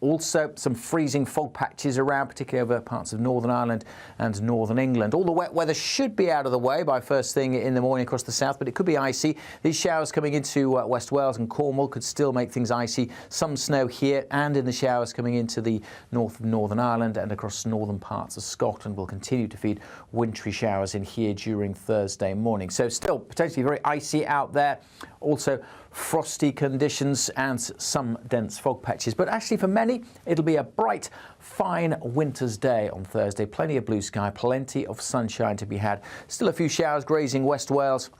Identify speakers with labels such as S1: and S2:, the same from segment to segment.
S1: Also, some freezing fog patches around, particularly over parts of Northern Ireland and Northern England. All the wet weather should be out of the way by first thing in the morning across the south, but it could be icy. These showers coming into West Wales and Cornwall could still make things icy. Some snow here and in the showers coming into the north of Northern Ireland and across northern parts of Scotland will continue to feed wintry showers in here during Thursday morning. So still potentially very icy out there. Also frosty conditions and some dense fog patches. But actually for many, it'll be a bright, fine winter's day on Thursday. Plenty of blue sky, plenty of sunshine to be had. Still a few showers grazing West Wales,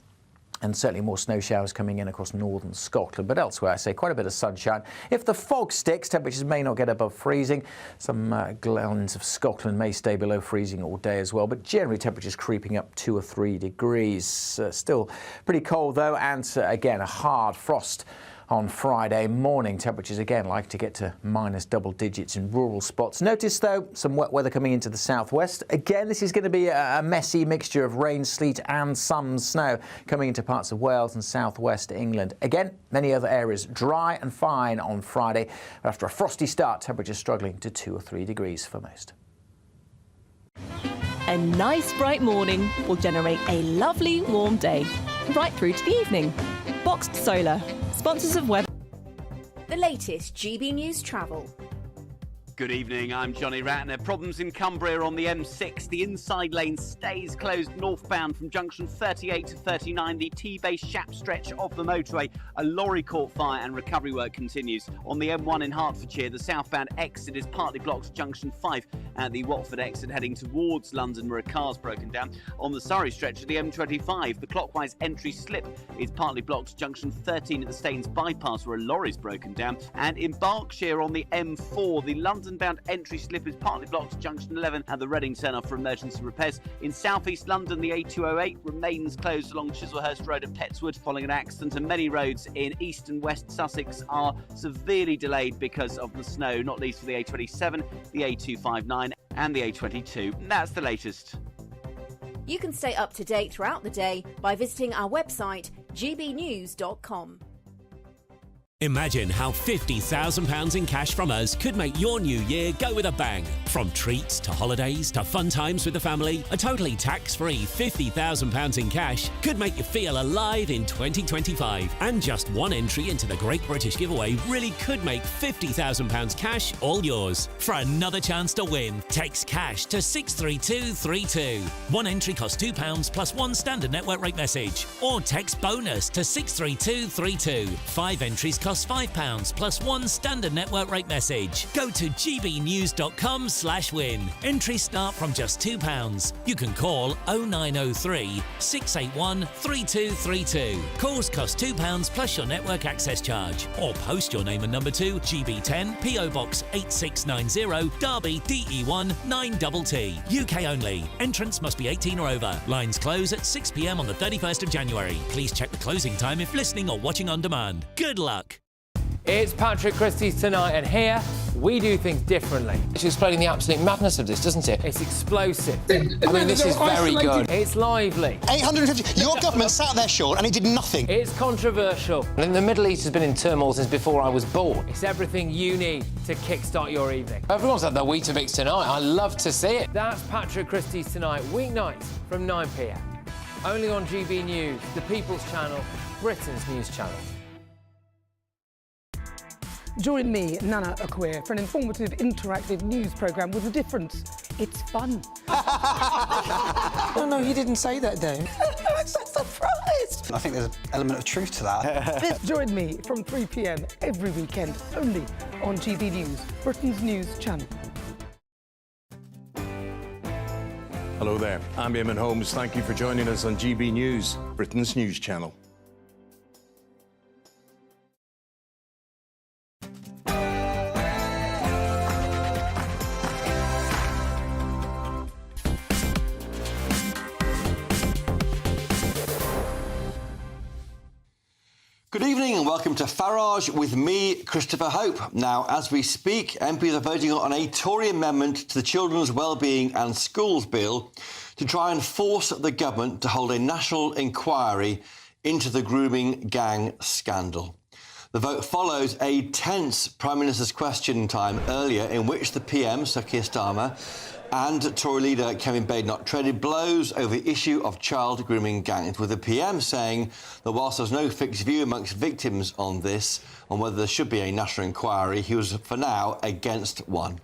S1: and certainly more snow showers coming in across northern Scotland. But elsewhere, I say quite a bit of sunshine. If the fog sticks, temperatures may not get above freezing. Some glens of Scotland may stay below freezing all day as well, but generally temperatures creeping up 2 or 3 degrees. Still pretty cold though, and again a hard frost on Friday morning. Temperatures again like to get to minus double digits in rural spots. Notice though some wet weather coming into the southwest. Again, this is going to be a messy mixture of rain, sleet and some snow coming into parts of Wales and southwest England. Again, many other areas dry and fine on Friday. After a frosty start, temperatures struggling to 2 or 3 degrees for most.
S2: A nice bright morning will generate a lovely warm day, right through to the evening. Boxed Solar, sponsors of weather.
S3: The latest GB News travel.
S4: Good evening, I'm Johnny Ratner. Problems in Cumbria on the M6. The inside lane stays closed northbound from junction 38 to 39, the T-base Shap stretch of the motorway. A lorry caught fire and recovery work continues. On the M1 in Hertfordshire, the southbound exit is partly blocked at junction 5 at the Watford exit heading towards London where a car's broken down. On the Surrey stretch of the M25, the clockwise entry slip is partly blocked at junction 13 at the Staines bypass where a lorry's broken down. And in Berkshire on the M4, the London-bound entry slip is partly blocked at junction 11 at the Reading turn-off for emergency repairs. In south-east London, the A208 remains closed along Chislehurst Road at Pettswood following an accident, and many roads in east and west Sussex are severely delayed because of the snow, not least for the A27, the A259 and the A22. And that's the latest.
S3: You can stay up to date throughout the day by visiting our website gbnews.com.
S5: Imagine how £50,000 in cash from us could make your new year go with a bang. From treats to holidays to fun times with the family, a totally tax-free £50,000 in cash could make you feel alive in 2025. And just one entry into the Great British Giveaway really could make £50,000 cash all yours. For another chance to win, text cash to 63232. One entry costs £2 plus one standard network rate message. Or text bonus to 63232. 5 entries costs £5 plus one standard network rate message. Go to gbnews.com/win. Entries start from just £2. You can call 0903 681 3232. Calls cost £2 plus your network access charge. Or post your name and number to GB10 PO Box 8690 Derby DE1 9TT. UK only. Entrance must be 18 or over. Lines close at 6 p.m. on the 31st of January. Please check the closing time if listening or watching on demand. Good luck.
S6: It's Patrick Christie's Tonight, and here we do things differently.
S7: It's explaining the absolute madness of this, doesn't it?
S6: It's explosive.
S7: I mean, this is very good.
S6: It's lively.
S8: 850. Your government sat there, Sean, and it did nothing.
S6: It's controversial.
S7: And the Middle East has been in turmoil since before I was born.
S6: It's everything you need to kickstart your evening.
S7: Everyone's had their Weetabix tonight. I love to see it.
S6: That's Patrick Christie's Tonight, weeknights from 9 p.m. Only on GB News, the People's Channel, Britain's news channel.
S9: Join me, Nana Akweer, for an informative, interactive news programme with a difference. It's fun.
S8: No, you didn't say that, Dave.
S9: I'm so surprised.
S8: I think there's an element of truth to that.
S9: Join me from 3 p.m. every weekend, only on GB News, Britain's news channel.
S10: Hello there, I'm Eamon Holmes. Thank you for joining us on GB News, Britain's news channel.
S11: Good evening and welcome to Farage with me, Christopher Hope. Now, as we speak, MPs are voting on a Tory amendment to the Children's Wellbeing and Schools Bill to try and force the government to hold a national inquiry into the grooming gang scandal. The vote follows a tense Prime Minister's question time earlier in which the PM, Sir Keir Starmer, and Tory leader Kevin Badenoch traded blows over the issue of child grooming gangs, with the PM saying that whilst there's no fixed view amongst victims on this, on whether there should be a national inquiry, he was, for now, against one.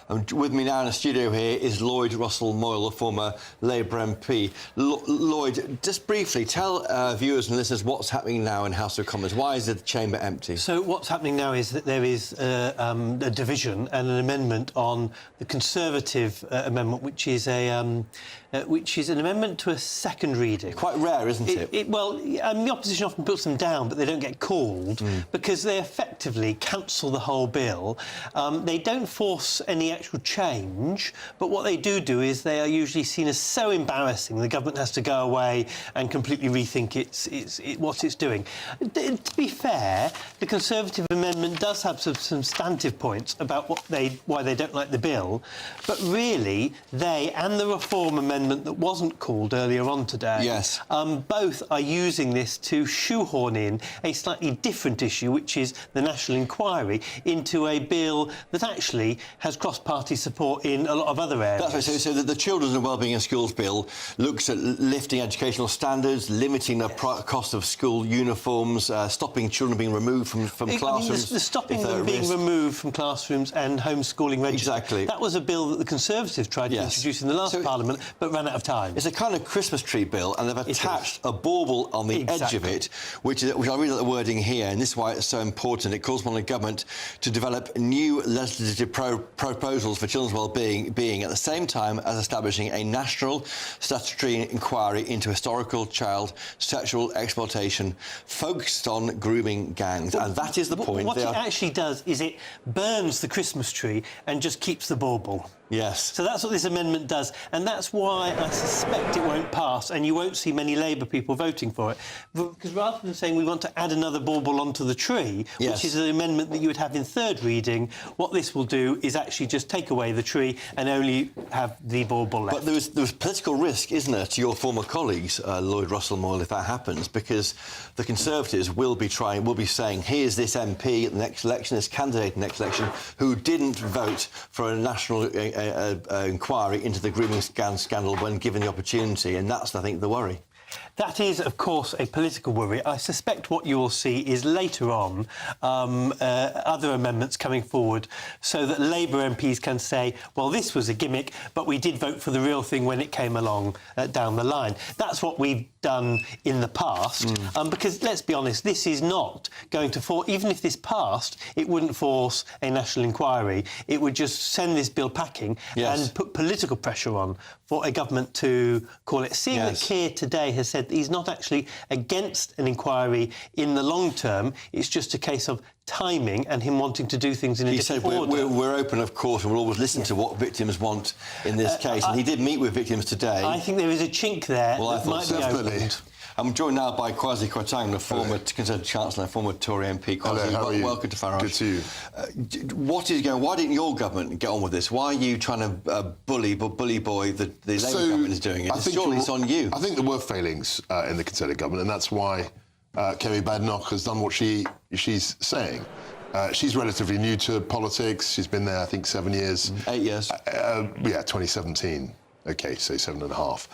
S11: And with me now in the studio here is Lloyd Russell-Moyle, the former Labour MP. Lloyd, just briefly, tell viewers and listeners what's happening now in House of Commons. Why is the chamber empty?
S12: So what's happening now is that there is a division and an amendment on the Conservative amendment, which is an amendment to a second reading.
S11: Quite rare, isn't it?
S12: Well, the opposition often puts them down, but they don't get called because they effectively cancel the whole bill. They don't force any actual change, but what they do is they are usually seen as so embarrassing the government has to go away and completely rethink what it's doing. To be fair, the Conservative amendment does have some substantive points about why they don't like the bill, but really they and the Reform amendment that wasn't called earlier on today,
S11: yes,
S12: both are using this to shoehorn in a slightly different issue, which is the national inquiry, into a bill that actually has cross-party support in a lot of other areas.
S11: That's right. So the Children's and Wellbeing in Schools bill looks at lifting educational standards, limiting the cost of school uniforms, stopping children being removed from classrooms.
S12: The stopping them being removed from classrooms and homeschooling register.
S11: Exactly.
S12: That was a bill that the Conservatives tried to introduce in the last Parliament, but ran out of time.
S11: It's a kind of Christmas tree bill, and they've attached a bauble on the edge of it, which I read out the wording here, and this is why it's so important. It calls upon the government to develop new legislative proposals for children's well-being at the same time as establishing a national statutory inquiry into historical child sexual exploitation focused on grooming gangs. And that is the point.
S12: What it actually does is it burns the Christmas tree and just keeps the bauble.
S11: Yes.
S12: So that's what this amendment does, and that's why I suspect it won't pass, and you won't see many Labour people voting for it. Because rather than saying we want to add another bauble onto the tree, which is an amendment that you would have in third reading, what this will do is actually just take away the tree and only have the bauble left.
S11: But there's political risk, isn't there, to your former colleagues, Lloyd Russell-Moyle, if that happens, because the Conservatives will be saying, here's this MP at the next election, this candidate in the next election, who didn't vote for a national inquiry into the grooming scandal when given the opportunity, and that's, I think, the worry.
S12: That is, of course, a political worry. I suspect what you will see is later on other amendments coming forward so that Labour MPs can say, well, this was a gimmick, but we did vote for the real thing when it came along down the line. That's what we've done in the past, because, let's be honest, this is not going to force... Even if this passed, it wouldn't force a national inquiry. It would just send this bill packing and put political pressure on for a government to call it. Seeing that Keir today has said that he's not actually against an inquiry in the long term, it's just a case of timing and him wanting to do things in a different order.
S11: He said we're open, of course, and we'll always listen to what victims want in this case, and he did meet with victims today.
S12: I think there is a chink there that might be opened.
S11: I'm joined now by Kwasi Kwarteng, the former Conservative Chancellor, former Tory MP. Kwasi,
S13: how are you?
S11: Welcome to Farage.
S13: Good to you.
S11: What is going? Why didn't your government get on with this? Why are you trying to bully boy the Labour government is doing it? Surely it's on you.
S13: I think there were failings in the Conservative government, and that's why Kemi Badenoch has done what she's saying. She's relatively new to politics. She's been there, I think, 7 years.
S11: 8 years.
S13: 2017. OK, so 7.5.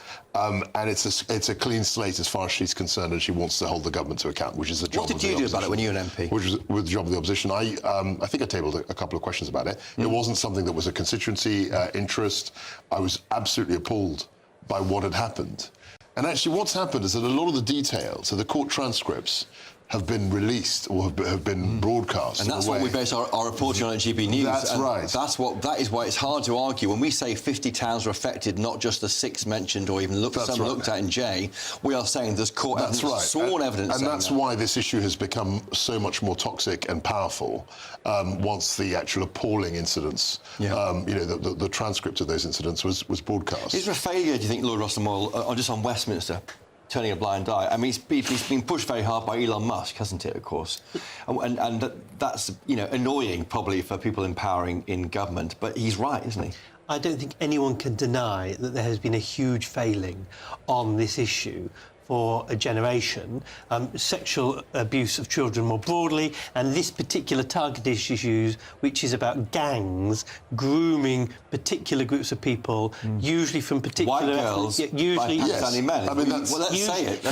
S13: And it's a clean slate as far as she's concerned, and she wants to hold the government to account, which is the job of the opposition.
S11: What did you do about it when you were an MP?
S13: Which was the job of the opposition. I think I tabled a couple of questions about it. It wasn't something that was a constituency interest. I was absolutely appalled by what had happened. And actually what's happened is that a lot of the details, so the court transcripts, have been released or have been broadcast.
S11: And that's what we base our reporting on at GB News.
S13: That's right.
S11: That is why it's hard to argue. When we say 50 towns were affected, not just the 6 mentioned or even looked at in J, we are saying there's court evidence, sworn evidence.
S13: And that's why this issue has become so much more toxic and powerful once the actual appalling incidents, the transcript of those incidents was broadcast.
S11: Is there a failure, do you think, Lord Russell-Moyle, just on Westminster? Turning a blind eye. I mean, he's been pushed very hard by Elon Musk, hasn't it, of course? And that's, annoying probably for people in power in government, but he's right, isn't he?
S12: I don't think anyone can deny that there has been a huge failing on this issue for a generation, sexual abuse of children more broadly, and this particular targeted issue, which is about gangs grooming particular groups of people, usually from particular...
S11: White girls
S12: usually,
S11: by Pakistani men.
S13: I mean, that's...
S11: Well, let's say it.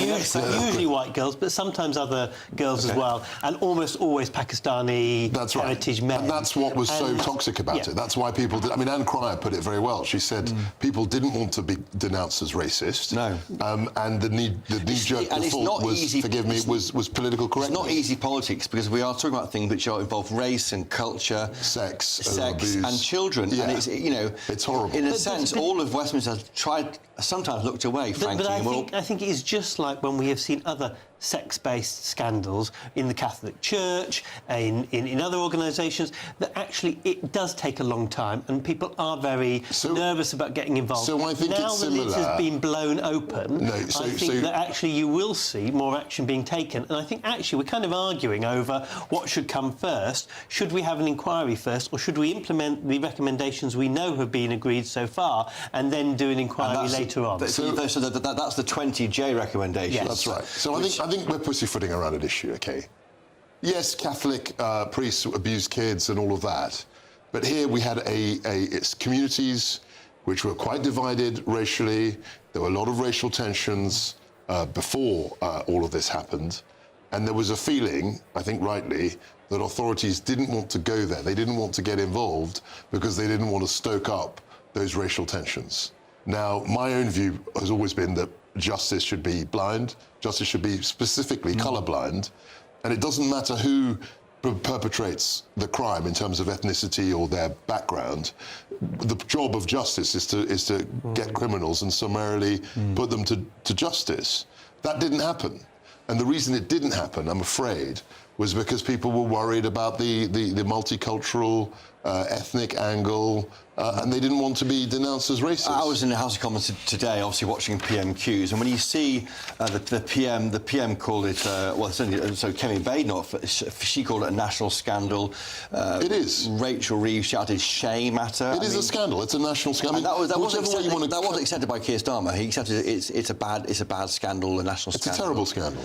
S12: Usually white girls, but sometimes other girls as well, and almost always Pakistani heritage men.
S13: And that's what was so toxic about it. That's why people did... I mean, Anne Cryer put it very well. She said people didn't want to be denounced as racist.
S11: No.
S13: And the knee-jerk default was, forgive me, was political correctness.
S11: It's not easy politics, because we are talking about things which involve race and culture,
S13: sex
S11: abuse, and children.
S13: Yeah.
S11: And it's, you know,
S13: it's horrible.
S11: In a sense, all of Westminster has sometimes looked away, frankly.
S12: But I think it is just like when we have seen other sex-based scandals in the Catholic Church, in other organisations, that actually it does take a long time and people are very nervous about getting involved.
S13: So I think
S12: now
S13: it's
S12: that
S13: similar.
S12: it has been blown open,
S13: I
S12: think that actually you will see more action being taken. And I think actually we're kind of arguing over what should come first. Should we have an inquiry first, or should we implement the recommendations we know have been agreed so far and then do an inquiry later on?
S11: So that's the 20J recommendation.
S13: Yes. That's right. So I think we're pussyfooting around an issue, OK? Yes, Catholic priests abused kids and all of that, but here we had it's communities which were quite divided racially. There were a lot of racial tensions before all of this happened, and there was a feeling, I think rightly, that authorities didn't want to go there. They didn't want to get involved because they didn't want to stoke up those racial tensions. Now, my own view has always been that justice should be blind. Justice should be specifically colourblind. And it doesn't matter who perpetrates the crime in terms of ethnicity or their background. The job of justice is to get criminals and summarily put them to justice. That didn't happen. And the reason it didn't happen, I'm afraid, was because people were worried about the multicultural, ethnic angle, and they didn't want to be denounced as racist.
S11: I was in the House of Commons today, obviously watching PMQs, and when you see the PM called it, so Kemi Badenoch, she called it a national scandal.
S13: It is.
S11: Rachel Reeves shouted shame at her.
S13: It is a scandal. It's a national scandal.
S11: That wasn't accepted by Keir Starmer. He accepted it's a bad scandal, a national scandal.
S13: It's a terrible scandal.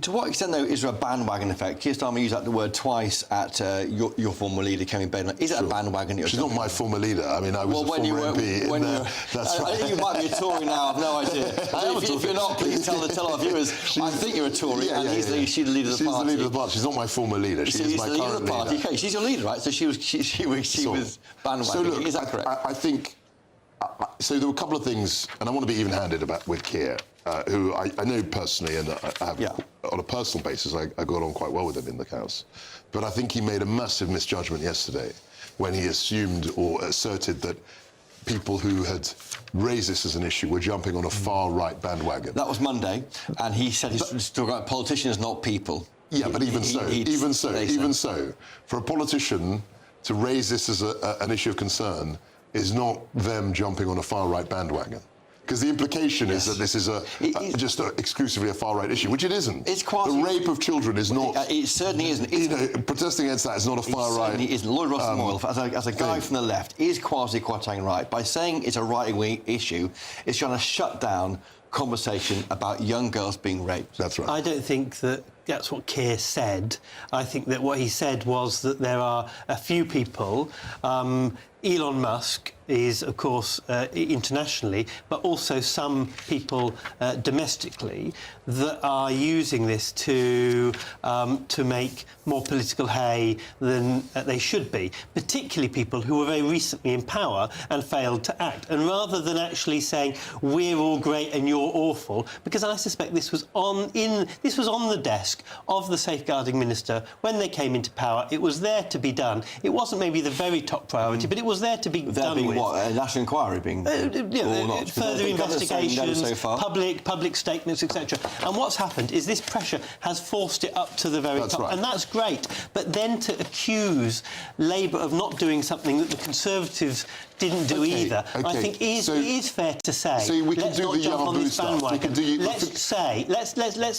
S11: To what extent, though, is there a bandwagon effect? Keir Starmer used the word twice at your former leader, Kemi Badenoch. Is it a bandwagon?
S13: She's not my former leader. I mean, I was a former MP. That's right.
S11: I think you might be a Tory now. I've no idea. If you're not, please tell our viewers. I think you're a Tory, and she's the leader of the party.
S13: She's the leader of the party. She's not my former leader. She is my current leader.
S11: Okay, she's your leader, right? So she was bandwagoning.
S13: So look,
S11: is that correct?
S13: I think. So there were a couple of things, and I want to be even-handed with Keir, who I know personally, and I have, on a personal basis, I got on quite well with him in the House. But I think he made a massive misjudgment yesterday when he assumed or asserted that people who had raised this as an issue were jumping on a far-right bandwagon.
S11: That was Monday, and he said he's talking about politicians, not people.
S13: Yeah, but even so, for a politician to raise this as an issue of concern is not them jumping on a far-right bandwagon. Because the implication is that this is just exclusively a far-right issue, which it isn't.
S11: It's quasi...
S13: The rape of children is not...
S11: It certainly isn't.
S13: Protesting against that is not a far-right...
S11: It certainly isn't. Lloyd Rossmoyle, as a guy from the left, is quasi-quatang right. By saying it's a right-wing issue, it's trying to shut down conversation about young girls being raped.
S13: That's right.
S12: I don't think that's what Keir said. I think that what he said was that there are a few people... Elon Musk is, of course, internationally, but also some people domestically that are using this to make more political hay than they should be, particularly people who were very recently in power and failed to act. And rather than actually saying, we're all great and you're awful, because I suspect this was on the desk of the safeguarding minister when they came into power. It was there to be done. It wasn't maybe the very top priority, but it was there to be done with.
S11: What, a national inquiry being
S12: further investigations,
S11: so far.
S12: public statements, etc. And what's happened is this pressure has forced it up to the very top,
S13: right.
S12: And that's great. But then to accuse Labour of not doing something that the Conservatives didn't do either. I think it is fair to say.
S13: So we can
S12: let's
S13: do
S12: not
S13: the
S12: jump on this
S13: stuff.
S12: bandwagon.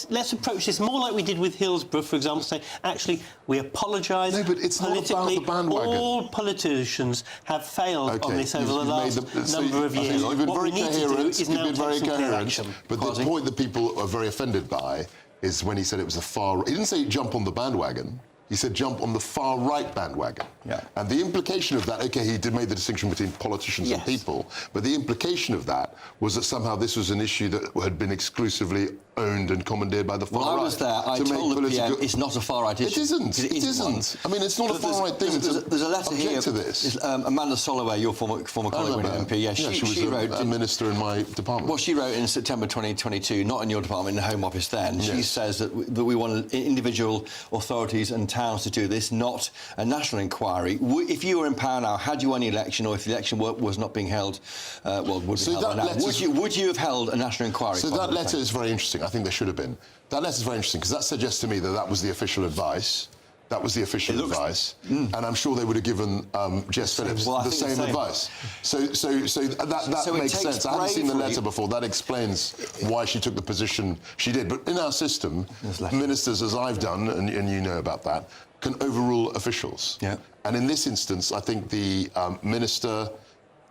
S12: Let's approach this more like we did with Hillsborough, for example. Say, actually, we apologise.
S13: No, but it's not about the bandwagon.
S12: All politicians have failed on this over the last number of years.
S13: You've been
S12: what
S13: very
S12: we need to do is now take some clear action.
S13: But the point that people are very offended by is when he said it was the far... He didn't say jump on the bandwagon. He said jump on the far-right bandwagon.
S11: Yeah.
S13: And the implication of that, OK, he did make the distinction between politicians and people, but the implication of that was that somehow this was an issue that had been exclusively owned and commandeered by the far-right.
S11: Well, I was there. I told the PM it's not a far-right issue.
S13: It isn't. It isn't. I mean, it's not a far-right thing.
S11: There's a letter here
S13: to this.
S11: Amanda Soloway, your former colleague, MP,
S13: she wrote a minister in my department.
S11: Well, she wrote in September 2022, not in your department, in the Home Office then. She says that we want individual authorities and towns to do this, not a national inquiry. If you were in power now, had you won the election, or if the election was not being held, would you have held a national inquiry?
S13: So that letter is very interesting. I think there should have been. That letter is very interesting because that suggests to me that that was the official advice. That was the official advice, and I'm sure they would have given Jess Phillips the same advice. So that makes sense. I haven't seen the letter before. That explains why she took the position she did. But in our system, ministers, as I've done, and you know about that, can overrule officials. Yeah. And in this instance, I think the minister,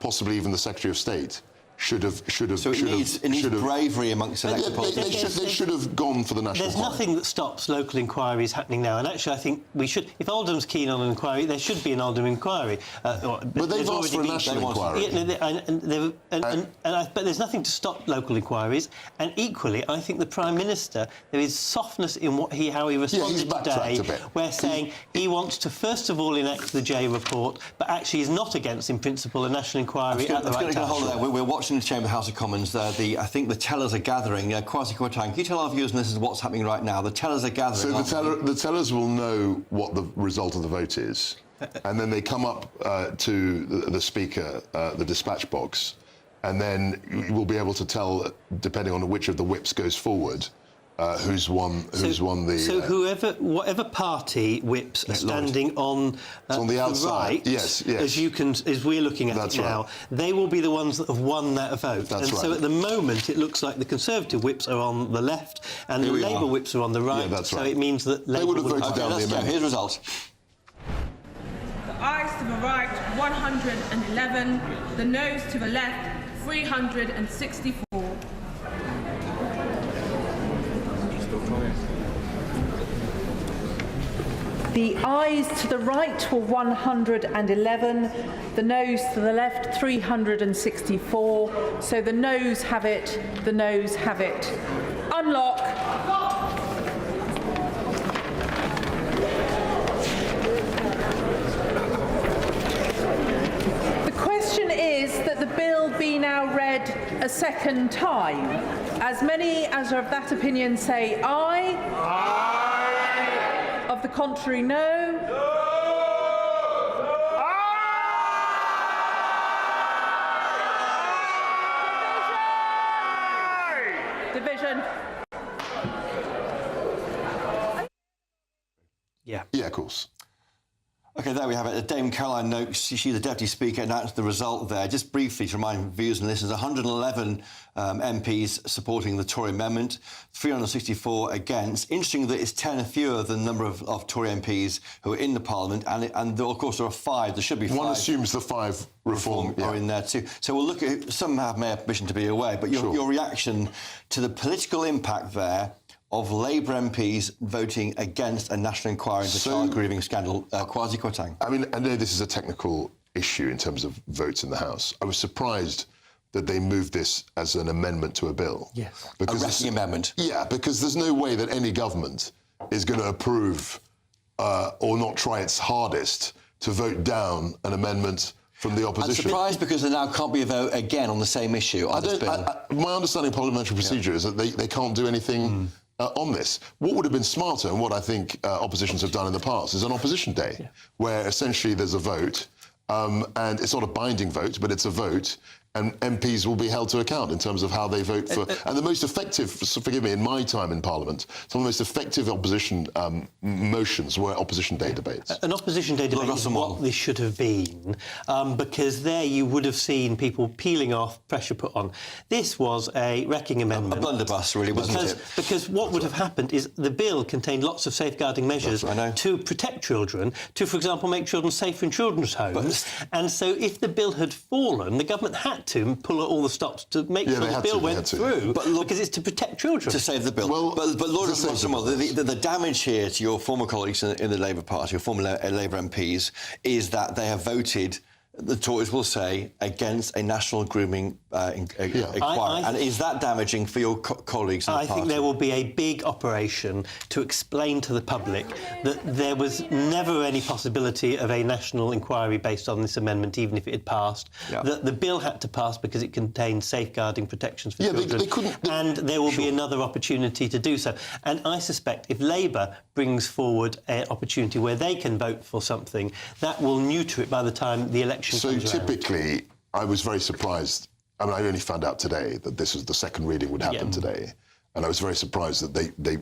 S13: possibly even the Secretary of State, should have.
S11: So it needs bravery amongst elected politicians.
S13: They should have gone for the national.
S12: There's nothing that stops local inquiries happening now, and actually, I think we should. If Oldham's keen on an inquiry, there should be an Oldham inquiry.
S13: But they've asked for a national inquiry.
S12: But there's nothing to stop local inquiries. And equally, I think the Prime Minister, there is softness in how he responded today, where saying he wants to first of all enact the J report, but actually is not against, in principle, a national inquiry at the right time.
S11: We're watching the Chamber House of Commons. I think the tellers are gathering. Kwasi Kwarteng, can you tell our viewers and listeners what's happening right now? The tellers are gathering.
S13: So the tellers will know what the result of the vote is, and then they come up to the Speaker, the dispatch box, and then you will be able to tell, depending on which of the whips goes forward, who's won the...
S12: So whatever party whips are standing on
S13: the outside,
S12: right, as we're looking at it now, they will be the ones that have won that vote. So at the moment, it looks like the Conservative whips are on the left and the Labour whips are on the right. So it means that Labour would have voted down the amendment.
S11: Here's the results.
S14: The ayes to the right, 111. The noes to the left, 364.
S15: The ayes to the right were 111, the noes to the left 364, so the noes have it, the noes have it. Unlock. The question is that the bill be now read a second time. As many as are of that opinion say aye. Aye. Of the contrary, no. No! Division.
S12: Yeah,
S13: of course.
S11: OK, there we have it. Dame Caroline Noakes, she's the Deputy Speaker, announced the result there. Just briefly to remind viewers and listeners, 111 MPs supporting the Tory amendment, 364 against. Interesting that it's 10 fewer than the number of Tory MPs who are in the Parliament, and of course there are 5. There should be 5.
S13: One assumes the 5 reform
S11: are in there too. So we'll look at... Some may have permission to be away, but your reaction to the political impact there of Labour MPs voting against a national inquiry into child grieving scandal. Kwasi Kwarteng.
S13: I mean, I know this is a technical issue in terms of votes in the House. I was surprised that they moved this as an amendment to a bill.
S12: Yes.
S11: Because a wrecking amendment.
S13: Yeah, because there's no way that any government is going to approve or not try its hardest to vote down an amendment from the opposition.
S11: I'm surprised because there now can't be a vote again on the same issue.
S13: My understanding of parliamentary procedure is that they can't do anything on this. What would have been smarter, and what I think oppositions have done in the past, is an opposition day, where essentially there's a vote, and it's not a binding vote, but it's a vote, and MPs will be held to account in terms of how they vote for. And the most effective, forgive me, in my time in Parliament, some of the most effective opposition motions were opposition day debates.
S12: An opposition day debate is what this should have been, because there you would have seen people peeling off, pressure put on. This was a wrecking amendment.
S11: A blunderbuss, really, wasn't it?
S12: Because what would have happened is the bill contained lots of safeguarding measures to protect children, to, for example, make children safer in children's homes. And so if the bill had fallen, the government had to pull all the stops to make sure the bill went through, because it's to protect children.
S11: To save the bill. Well, but Lord the damage here to your former colleagues in the Labour Party, your former Labour MPs, is that they have voted, the Tories will say, against a national grooming inquiry. And is that damaging for your colleagues in the party?
S12: I think there will be a big operation to explain to the public that there was never any possibility of a national inquiry based on this amendment, even if it had passed. That the bill had to pass because it contained safeguarding protections for children. And there will be another opportunity to do so. And I suspect if Labour brings forward an opportunity where they can vote for something, that will neuter it by the time the election comes around.
S13: So typically, I was very surprised. I mean, I only found out today that this was the second reading would happen today, and I was very surprised that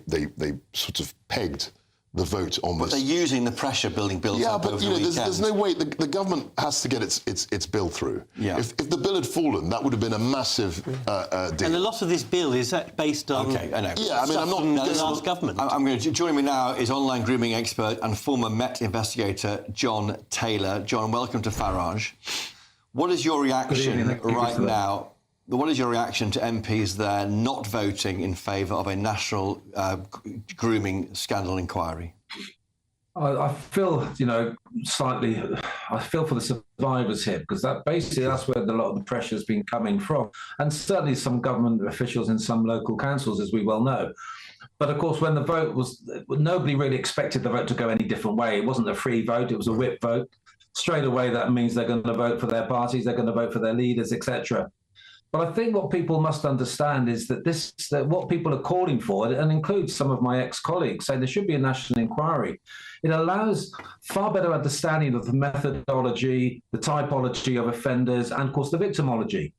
S13: they sort of pegged the vote on this.
S11: But they're using the pressure building bills up over the weekend.
S13: There's no way the government has to get its bill through. If the bill had fallen, that would have been a massive deal.
S12: And a lot of this bill is based on
S11: I know.
S13: Yeah, I mean, I'm not
S12: from the last government.
S11: I'm going to join me now is online grooming expert and former Met investigator John Taylor. John, welcome to Farage. What is your reaction right now? What is your reaction to MPs there not voting in favour of a national grooming scandal inquiry?
S16: I feel, slightly. I feel for the survivors here, because that's where a lot of the pressure has been coming from, and certainly some government officials in some local councils, as we well know. But of course, when the vote was, nobody really expected the vote to go any different way. It wasn't a free vote; it was a whip vote. Straight away, that means they're going to vote for their parties, they're going to vote for their leaders, etc. But I think what people must understand is that what people are calling for, and includes some of my ex-colleagues, say there should be a national inquiry. It allows far better understanding of the methodology, the typology of offenders, and of course the victimology.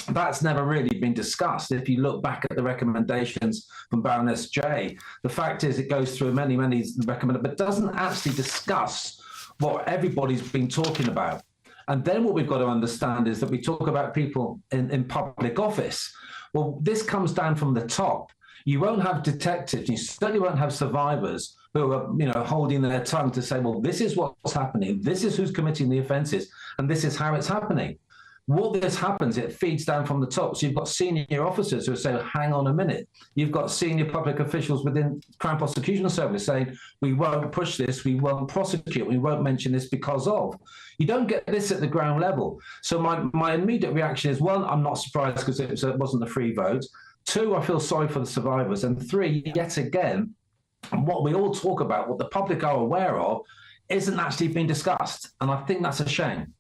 S16: That's never really been discussed. If you look back at the recommendations from Baroness J, the fact is it goes through many recommendations, but doesn't actually discuss what everybody's been talking about. And then what we've got to understand is that we talk about people in public office. Well, this comes down from the top. You won't have detectives, you certainly won't have survivors who are, holding their tongue to say, well, this is what's happening, this is who's committing the offences, and this is how it's happening. What this happens, it feeds down from the top. So you've got senior officers who are saying, hang on a minute. You've got senior public officials within Crown Prosecution Service saying, we won't push this, we won't prosecute, we won't mention this because of. You don't get this at the ground level. So my immediate reaction is, one, I'm not surprised because it wasn't a free vote. Two, I feel sorry for the survivors. And three, yet again, what we all talk about, what the public are aware of, isn't actually being discussed. And I think that's a shame.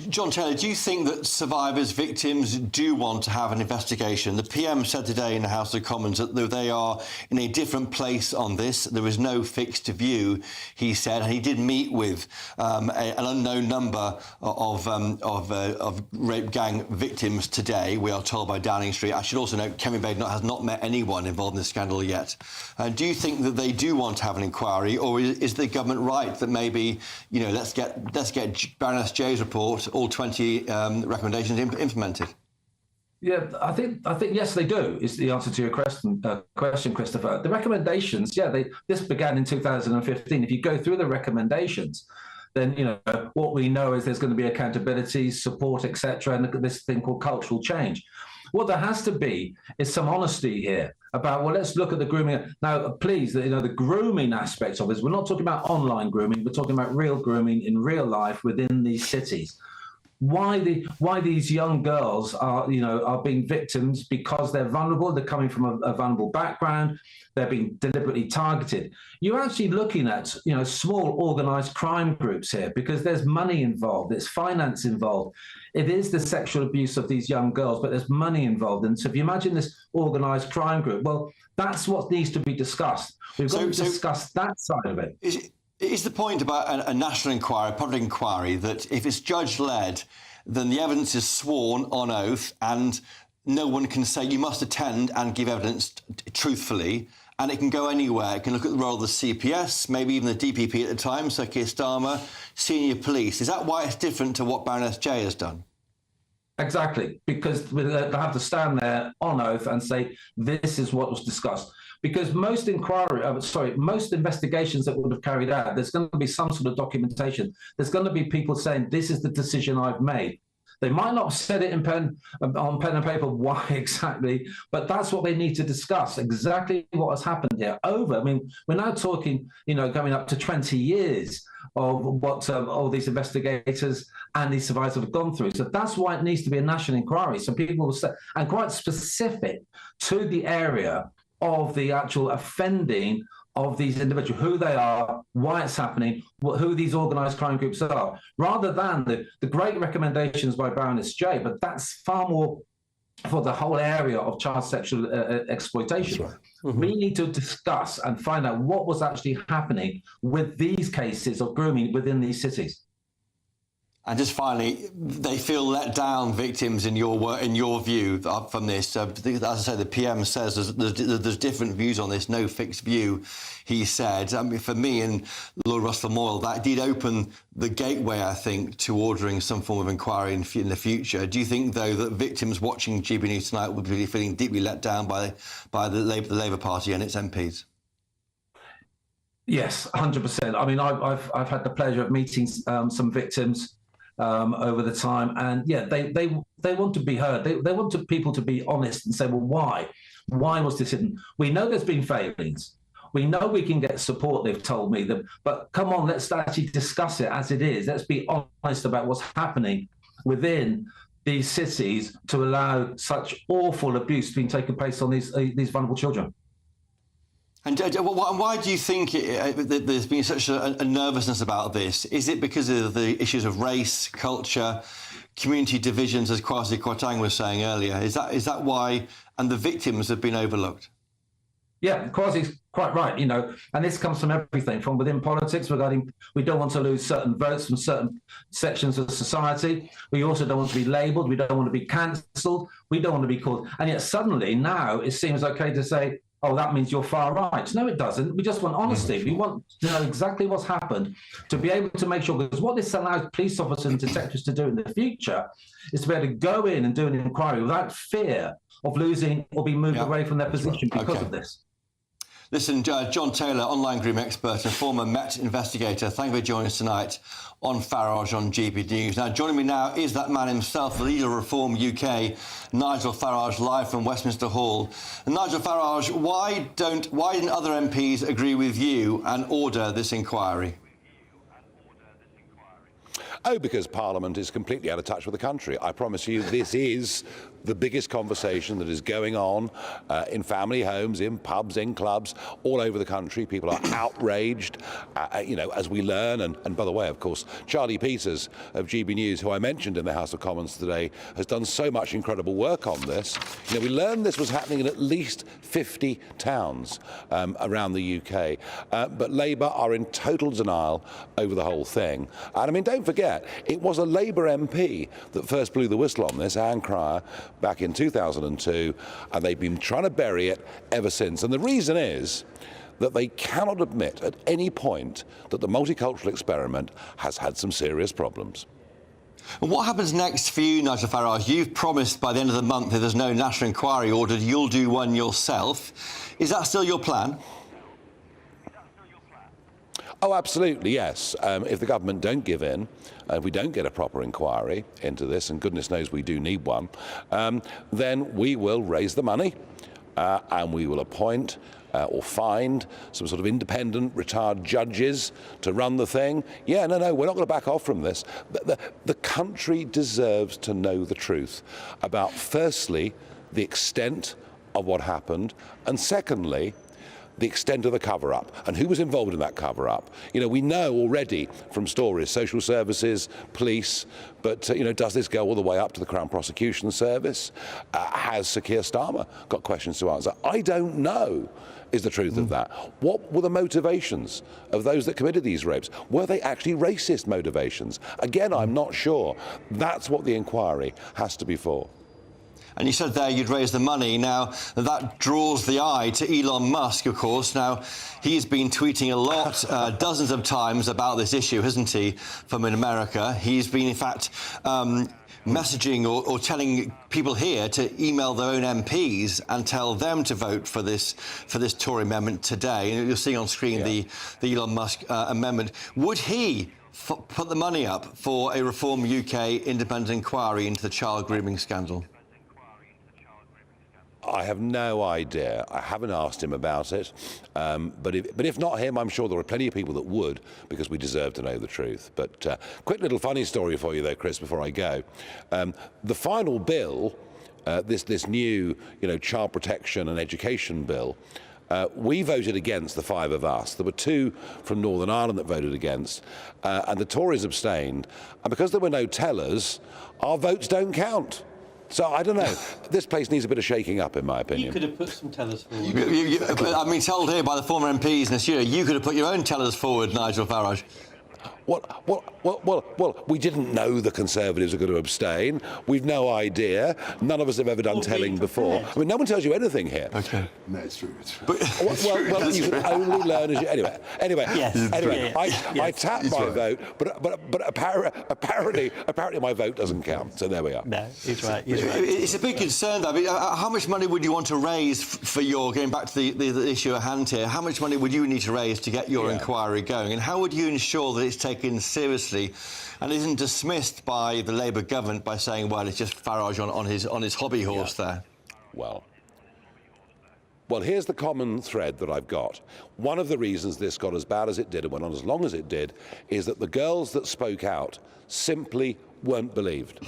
S11: John Taylor, do you think that survivors, victims do want to have an investigation? The PM said today in the House of Commons that they are in a different place on this. There is no fixed view, he said, and he did meet with an unknown number of rape gang victims today, we are told by Downing Street. I should also note Kevin Bade has not met anyone involved in the scandal yet. Do you think that they do want to have an inquiry, or is the government right that maybe, let's get Baroness J's report, all 20 recommendations implemented?
S16: Yeah, I think yes, they do, is the answer to your question, Christopher. The recommendations, this began in 2015. If you go through the recommendations, then, what we know is there's going to be accountability, support, etc., and this thing called cultural change. What there has to be is some honesty here about, well, let's look at the grooming. Now, please, the grooming aspect of this, we're not talking about online grooming, we're talking about real grooming in real life within these cities. Why these young girls are being victims? Because they're vulnerable, they're coming from a vulnerable background, they're being deliberately targeted. You're actually looking at small organised crime groups here, because there's money involved, there's finance involved. It is the sexual abuse of these young girls, but there's money involved. And so if you imagine this organised crime group, well, that's what needs to be discussed. We've got to discuss that side of it.
S11: Is the point about a national inquiry, a public inquiry, that if it's judge-led then the evidence is sworn on oath, and no one can say you must attend and give evidence truthfully, and it can go anywhere. It can look at the role of the CPS, maybe even the DPP at the time, Sir Keir Starmer, senior police. Is that why it's different to what Baroness J has done?
S16: Exactly, because they have to stand there on oath and say this is what was discussed. Because most most investigations that would have carried out, there's going to be some sort of documentation. There's going to be people saying this is the decision I've made. They might not have said it on pen and paper why exactly, but that's what they need to discuss, exactly what has happened here. We're now talking, coming up to 20 years of what all these investigators and these survivors have gone through. So that's why it needs to be a national inquiry. So people will say, and quite specific to the area of the actual offending of these individuals, who they are, why it's happening, who these organised crime groups are, rather than the great recommendations by Baroness J, but that's far more for the whole area of child sexual exploitation. Right. Mm-hmm. We need to discuss and find out what was actually happening with these cases of grooming within these cities.
S11: And just finally, they feel let down, victims, in your view from this. As I say, the PM says there's different views on this, no fixed view, he said. For me and Lord Russell Moyle, that did open the gateway, I think, to ordering some form of inquiry in the future. Do you think, though, that victims watching GB News tonight would be feeling deeply let down by the Labour Party and its MPs?
S16: Yes, 100%. I mean, I've had the pleasure of meeting some victims over the time, and yeah, they want to be heard. They want people to be honest and say, well, why was this hidden? We know there's been failings. We know we can get support, they've told me, but come on, let's actually discuss it as it is. Let's be honest about what's happening within these cities to allow such awful abuse being taking place on these vulnerable children.
S11: And why do you think there's been such a nervousness about this? Is it because of the issues of race, culture, community divisions, as Kwasi Kwarteng was saying earlier? Is that why? And the victims have been overlooked? Yeah,
S16: Kwasi's quite right, and this comes from everything, from within politics regarding we don't want to lose certain votes from certain sections of society. We also don't want to be labelled. We don't want to be cancelled. We don't want to be called. And yet suddenly now it seems okay to say, oh, that means you're far right. No, it doesn't. We just want honesty. We want to know exactly what's happened, to be able to make sure, because what this allows police officers and detectives to do in the future is to be able to go in and do an inquiry without fear of losing or being moved away from their position because of this.
S11: Listen, John Taylor, online groom expert and former Met investigator, thank you for joining us tonight on Farage on GB News. Now, joining me now is that man himself, the leader of Reform UK, Nigel Farage, live from Westminster Hall. And Nigel Farage, why didn't other MPs agree with you and order this inquiry?
S17: Oh, because Parliament is completely out of touch with the country. I promise you, this is the biggest conversation that is going on in family homes, in pubs, in clubs, all over the country. People are outraged, as we learn. And by the way, of course, Charlie Peters of GB News, who I mentioned in the House of Commons today, has done so much incredible work on this. We learned this was happening in at least 50 towns around the UK. But Labour are in total denial over the whole thing. And I mean, don't forget, it was a Labour MP that first blew the whistle on this, Anne Cryer, back in 2002, and they've been trying to bury it ever since. And the reason is that they cannot admit at any point that the multicultural experiment has had some serious problems.
S11: And what happens next for you, Nigel Farage? You've promised by the end of the month, if there's no national inquiry ordered, you'll do one yourself. Is that still your plan?
S17: Oh, absolutely, yes. If the government don't give in, if we don't get a proper inquiry into this, and goodness knows we do need one, then we will raise the money and we will appoint or find some sort of independent retired judges to run the thing. Yeah, no, we're not going to back off from this. The country deserves to know the truth about, firstly, the extent of what happened, and secondly, the extent of the cover-up and who was involved in that cover-up. You know, we know already from stories, social services, police, but, you know, does this go all the way up to the Crown Prosecution Service? Has Sir Keir Starmer got questions to answer? I don't know, is the truth of that. What were the motivations of those that committed these rapes? Were they actually racist motivations? Again, I'm not sure. That's what the inquiry has to be for.
S11: And you said there you'd raise the money. Now, that draws the eye to Elon Musk, of course. Now, he's been tweeting a lot, dozens of times about this issue, hasn't he, from in America. He's been, in fact, messaging or telling people here to email their own MPs and tell them to vote for this Tory amendment today. And you're seeing on screen the Elon Musk amendment. Would he put the money up for a Reform UK independent inquiry into the child grooming scandal?
S17: I have no idea. I haven't asked him about it. But if not him, I'm sure there are plenty of people that would, because we deserve to know the truth. But quick little funny story for you there, Chris, before I go. The final bill, this new, child protection and education bill, we voted against, the five of us. There were two from Northern Ireland that voted against, and the Tories abstained. And because there were no tellers, our votes don't count. So, I don't know. This place needs a bit of shaking up, in my opinion.
S12: You could have put some tellers forward.
S11: I've been told here by the former MPs in this year, you could have put your own tellers forward, Nigel Farage.
S17: Well, we didn't know the Conservatives are going to abstain. We've no idea. None of us have ever done telling before. I mean, no one tells you anything here.
S11: Okay.
S13: No, it's true. It's true.
S17: Well, you can only learn as you... Anyway,
S12: Yes.
S17: I tapped my vote, but apparently my vote doesn't count. So there we are.
S12: No, he's right.
S11: It's a big concern, though. I mean, how much money would you want to raise for your... Going back to the issue at hand here, how much money would you need to raise to get your inquiry going? And how would you ensure that it's taken seriously and isn't dismissed by the Labour government by saying, well, it's just Farage on his hobby horse there?
S17: Well, here's the common thread that I've got. One of the reasons this got as bad as it did and went on as long as it did is that the girls that spoke out simply weren't believed.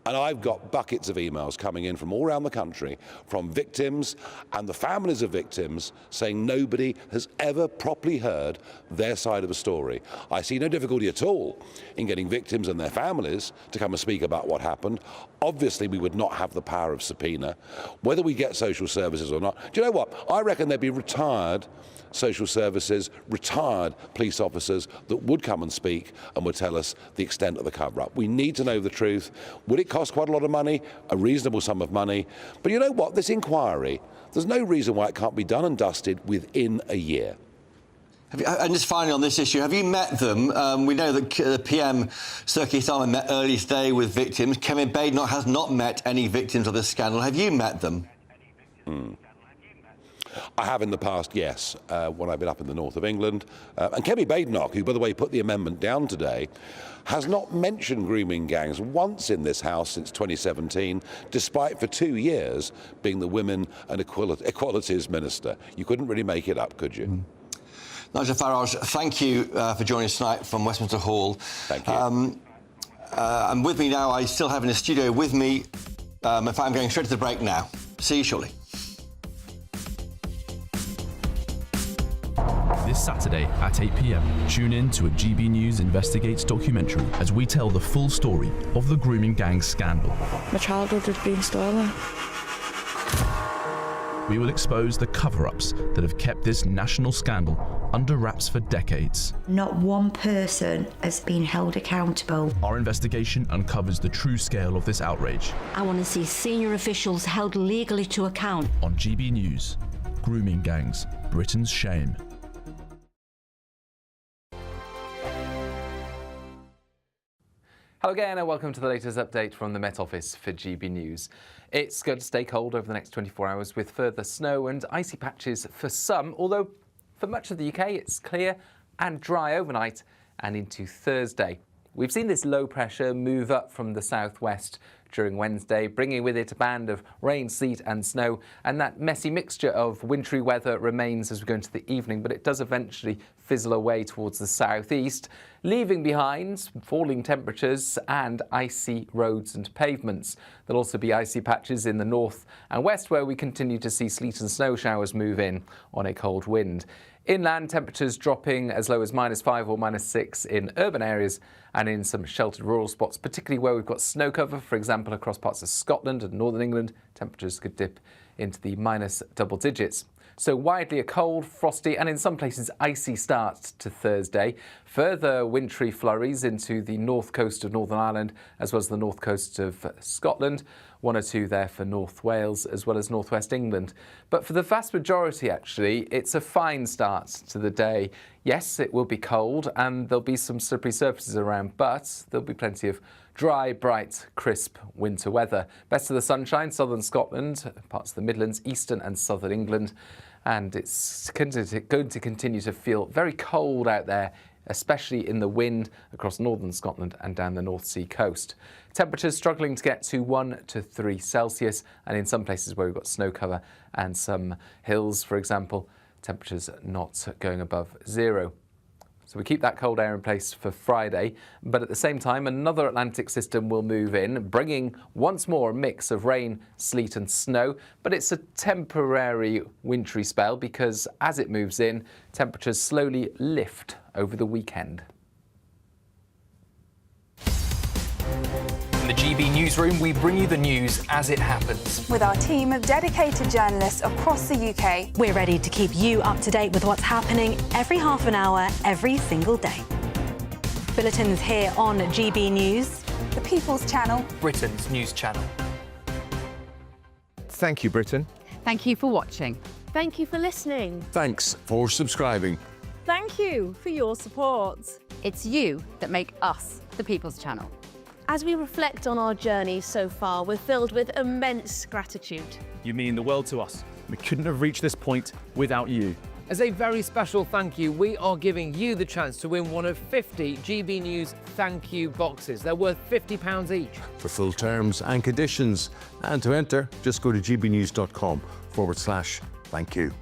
S17: And I've got buckets of emails coming in from all around the country from victims and the families of victims saying nobody has ever properly heard their side of a story. I see no difficulty at all in getting victims and their families to come and speak about what happened. Obviously, we would not have the power of subpoena. Whether we get social services or not, do you know what? I reckon there'd be retired social services, retired police officers that would come and speak and would tell us the extent of the cover-up. We need to know the truth. Would it cost quite a lot of money? A reasonable sum of money. But you know what? This inquiry, there's no reason why it can't be done and dusted within a year.
S11: And just finally on this issue, have you met them? We know that the PM, Sir Keir Starmer, met earlier today with victims. Kevin Badenoch has not met any victims of this scandal. Have you met them?
S17: I have in the past, yes, when I've been up in the north of England. And Kevin Badenoch, who, by the way, put the amendment down today, has not mentioned grooming gangs once in this House since 2017, despite for 2 years being the Women and Equalities Minister. You couldn't really make it up, could you?
S11: Nigel Farage, thank you for joining us tonight from Westminster Hall.
S17: Thank you.
S11: And with me now, I still have in the studio with me, in fact, I'm going straight to the break now. See you shortly.
S18: This Saturday at 8 p.m, tune in to a GB News Investigates documentary as we tell the full story of the grooming gang scandal.
S19: My childhood has been stolen.
S18: We will expose the cover-ups that have kept this national scandal under wraps for decades.
S20: Not one person has been held accountable.
S18: Our investigation uncovers the true scale of this outrage.
S21: I want to see senior officials held legally to account.
S18: On GB News, Grooming Gangs, Britain's Shame.
S6: Hello again and welcome to the latest update from the Met Office for GB News. It's going to stay cold over the next 24 hours with further snow and icy patches for some, although for much of the UK it's clear and dry overnight and into Thursday. We've seen this low pressure move up from the southwest during Wednesday, bringing with it a band of rain, sleet and snow, and that messy mixture of wintry weather remains as we go into the evening, but it does eventually fizzle away towards the southeast, leaving behind falling temperatures and icy roads and pavements. There'll also be icy patches in the north and west where we continue to see sleet and snow showers move in on a cold wind. Inland temperatures dropping as low as -5 or -6 in urban areas and in some sheltered rural spots, particularly where we've got snow cover. For example, across parts of Scotland and northern England, temperatures could dip into the minus double digits. So widely a cold, frosty and in some places icy start to Thursday. Further wintry flurries into the north coast of Northern Ireland as well as the north coast of Scotland. 1 or 2 there for North Wales as well as northwest England. But for the vast majority, actually, it's a fine start to the day. Yes, it will be cold and there'll be some slippery surfaces around, but there'll be plenty of dry, bright, crisp winter weather. Best of the sunshine, southern Scotland, parts of the Midlands, eastern and southern England. And it's going to continue to feel very cold out there, especially in the wind across northern Scotland and down the North Sea coast. Temperatures struggling to get to 1 to 3 Celsius, and in some places where we've got snow cover and some hills, for example, temperatures not going above 0. So we keep that cold air in place for Friday, but at the same time, another Atlantic system will move in, bringing once more a mix of rain, sleet and snow. But it's a temporary wintry spell because as it moves in, temperatures slowly lift over the weekend.
S1: In the GB Newsroom, we bring you the news as it happens.
S22: With our team of dedicated journalists across the UK.
S21: We're ready to keep you up to date with what's happening every half an hour, every single day. Bulletins here on GB News.
S22: The People's Channel.
S1: Britain's news channel.
S23: Thank you, Britain.
S24: Thank you for watching.
S25: Thank you for listening.
S23: Thanks for subscribing.
S25: Thank you for your support.
S24: It's you that make us the People's Channel.
S25: As we reflect on our journey so far, we're filled with immense gratitude.
S26: You mean the world to us. We couldn't have reached this point without you.
S27: As a very special thank you, we are giving you the chance to win one of 50 GB News thank you boxes. They're worth £50 each.
S23: For full terms and conditions, and to enter, just go to gbnews.com/thank you.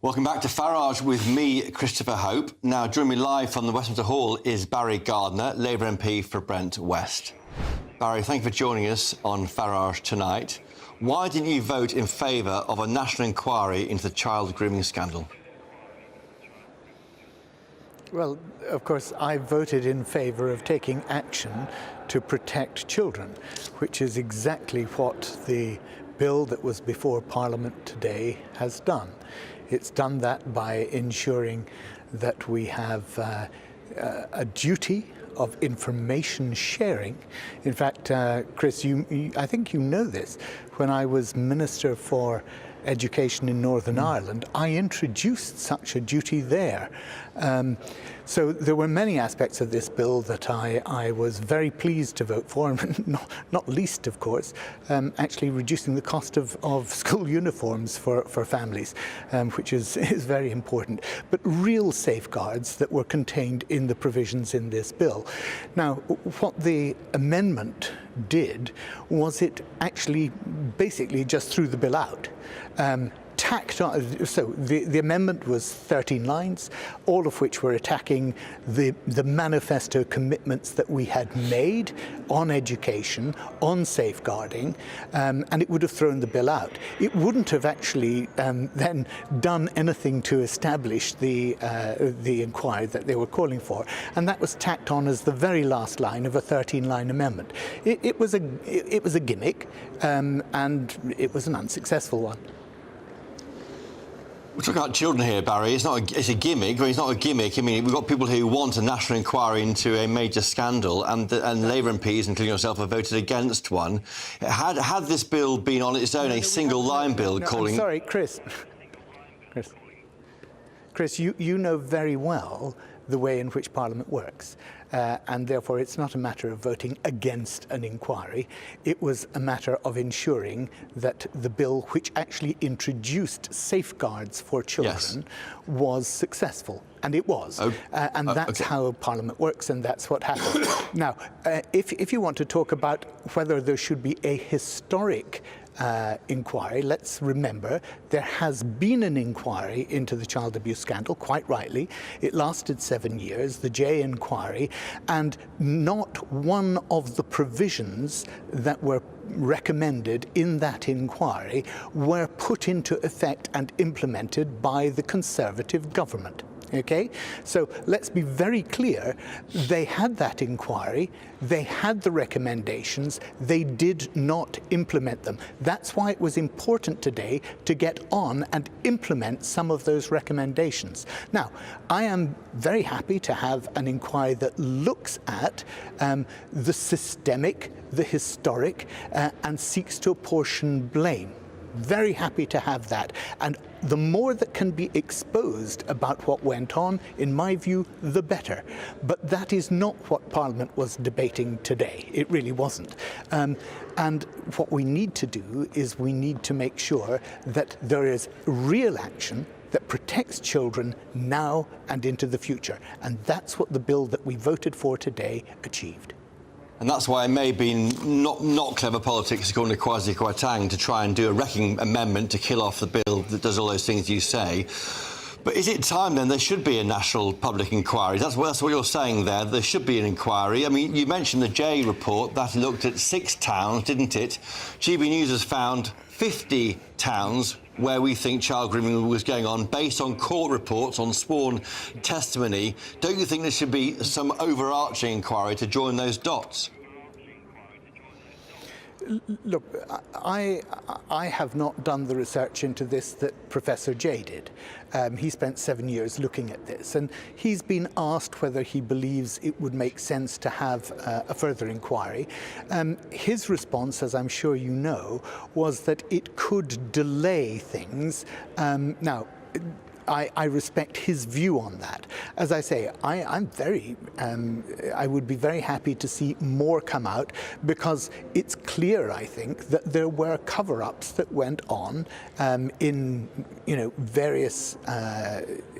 S11: Welcome back to Farage with me, Christopher Hope. Now, joining me live from the Westminster Hall is Barry Gardner, Labour MP for Brent West. Barry, thank you for joining us on Farage tonight. Why didn't you vote in favour of a national inquiry into the child grooming scandal?
S28: Well, of course, I voted in favour of taking action to protect children, which is exactly what the bill that was before Parliament today has done. It's done that by ensuring that we have a duty of information sharing. In fact, Chris, I think you know this. When I was Minister for Education in Northern Ireland, I introduced such a duty there. So there were many aspects of this bill that I was very pleased to vote for, and not least, of course, actually reducing the cost of school uniforms for families, which is very important. But real safeguards that were contained in the provisions in this bill. Now, what the amendment did was it actually basically just threw the bill out. Tacked on, so the amendment was 13 lines, all of which were attacking the manifesto commitments that we had made on education, on safeguarding, and it would have thrown the bill out. It wouldn't have actually then done anything to establish the inquiry that they were calling for, and that was tacked on as the very last line of a 13-line amendment. It was a gimmick, and it was an unsuccessful one.
S11: We're talking about children here, Barry. It's a gimmick, or it's not a gimmick. I mean, we've got people who want a national inquiry into a major scandal, and Labour MPs, including yourself, have voted against one. Had this bill been on its own, a single-line bill calling...
S28: I'm sorry, Chris, you know very well the way in which Parliament works. And therefore it's not a matter of voting against an inquiry. It was a matter of ensuring that the bill, which actually introduced safeguards for children, was successful. And it was. And that's how Parliament works, and that's what happened. Now, if you want to talk about whether there should be a historic inquiry, let's remember there has been an inquiry into the child abuse scandal, quite rightly. It lasted 7 years, the Jay inquiry, and not one of the provisions that were recommended in that inquiry were put into effect and implemented by the Conservative government. Okay, so let's be very clear. They had that inquiry, they had the recommendations, they did not implement them. That's why it was important today to get on and implement some of those recommendations. Now, I am very happy to have an inquiry that looks at the systemic, the historic, and seeks to apportion blame. Very happy to have that. And the more that can be exposed about what went on, in my view, the better. But that is not what Parliament was debating today. It really wasn't. And what we need to do is we need to make sure that there is real action that protects children now and into the future. And that's what the bill that we voted for today achieved.
S11: And that's why it may have been not clever politics, according to Kwasi Kwarteng, to try and do a wrecking amendment to kill off the bill that does all those things you say. But is it time, then, there should be a national public inquiry? That's what you're saying there. There should be an inquiry. I mean, you mentioned the Jay report. That looked at 6 towns, didn't it? GBNews has found 50 towns where we think child grooming was going on, based on court reports, on sworn testimony. Don't you think there should be some overarching inquiry to join those dots?
S28: Look, I have not done the research into this that Professor Jay did. He spent 7 years looking at this, and he's been asked whether he believes it would make sense to have a further inquiry. His response, as I'm sure you know, was that it could delay things. Now, I respect his view on that. As I say, I would be very happy to see more come out, because it's clear, I think, that there were cover-ups that went on in various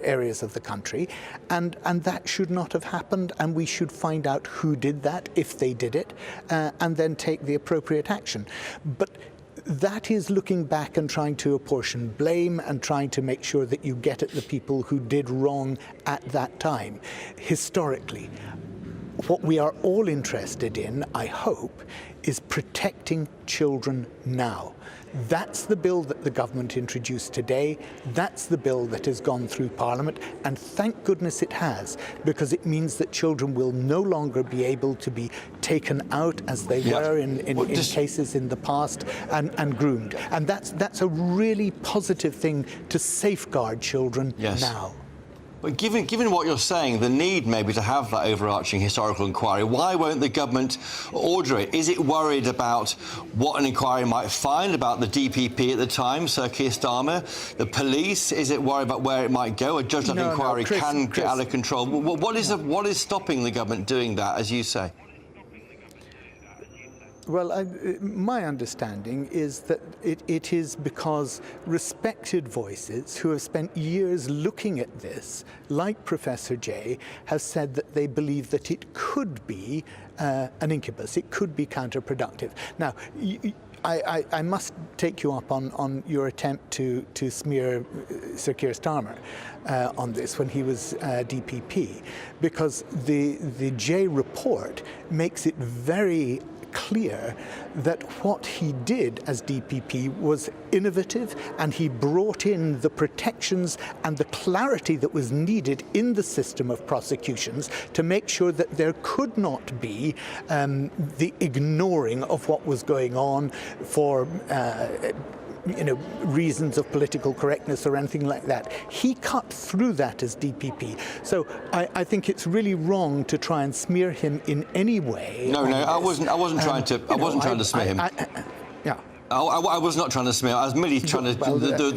S28: areas of the country, and that should not have happened, and we should find out who did that, if they did it, and then take the appropriate action. But that is looking back and trying to apportion blame and trying to make sure that you get at the people who did wrong at that time. Historically, what we are all interested in, I hope, is protecting children now. That's the bill that the government introduced today. That's the bill that has gone through Parliament, and thank goodness it has, because it means that children will no longer be able to be taken out as they were in cases in the past and groomed. And that's a really positive thing to safeguard children now.
S11: But given what you're saying, the need maybe to have that overarching historical inquiry, why won't the government order it? Is it worried about what an inquiry might find about the DPP at the time, Sir Keir Starmer, the police? Is it worried about where it might go? A judge-led inquiry can get out of control. What is stopping the government doing that, as you say?
S28: Well, my understanding is that it is because respected voices who have spent years looking at this, like Professor Jay, have said that they believe that it could be an incubus, it could be counterproductive. Now, I must take you up on your attempt to smear Sir Keir Starmer on this when he was DPP, because the Jay report makes it very clear that what he did as DPP was innovative, and he brought in the protections and the clarity that was needed in the system of prosecutions to make sure that there could not be the ignoring of what was going on for reasons of political correctness or anything like that. He cut through that as DPP. So I think it's really wrong to try and smear him in any way.
S11: No, I wasn't trying to. I wasn't trying to smear him. I was not trying to smear. I was merely trying to.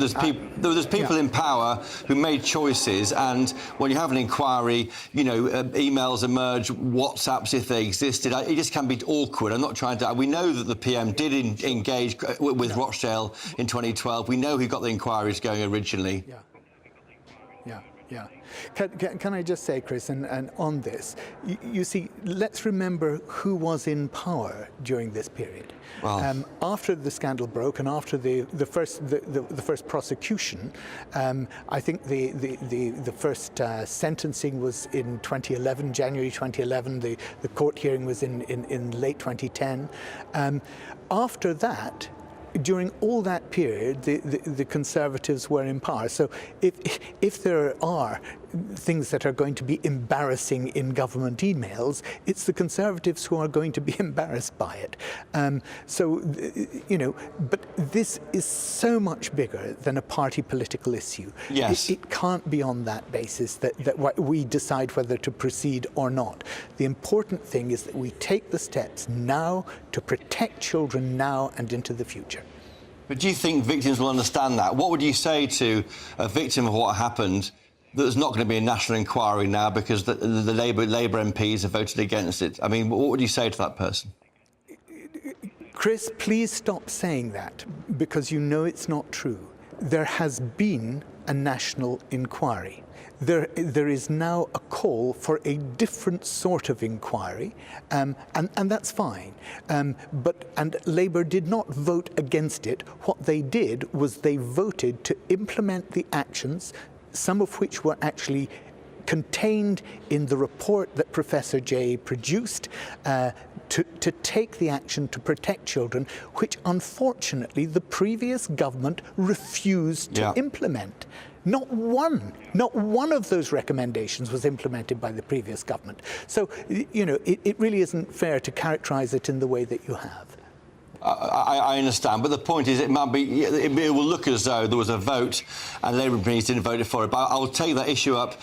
S11: There's people in power who made choices, and when you have an inquiry, you know, emails emerge, WhatsApps if they existed. It just can be awkward. I'm not trying to. We know that the PM did engage with Rochdale in 2012. We know who got the inquiries going originally. Yeah. Can I just say, Chris, and on this, you see, let's remember who was in power during this period. Wow. After the scandal broke and after the first prosecution, I think the first sentencing was in 2011, January 2011. The court hearing was in late 2010. After that, during all that period, the Conservatives were in power. So if there are things that are going to be embarrassing in government emails, it's the Conservatives who are going to be embarrassed by it. You know, but this is so much bigger than a party political issue. Yes. It can't be on that basis that we decide whether to proceed or not. The important thing is that we take the steps now to protect children now and into the future. But do you think victims will understand that? What would you say to a victim of what happened? There's not going to be a national inquiry now because the Labour MPs have voted against it. I mean, what would you say to that person? Chris, please stop saying that, because you know it's not true. There has been a national inquiry. There is now a call for a different sort of inquiry, and that's fine. And Labour did not vote against it. What they did was they voted to implement the actions, some of which were actually contained in the report that Professor Jay produced, to take the action to protect children, which unfortunately the previous government refused to implement. Not one of those recommendations was implemented by the previous government. So, you know, it really isn't fair to characterise it in the way that you have. I understand, but the point is it might be, it will look as though there was a vote and Labour MPs didn't vote for it. But I'll take that issue up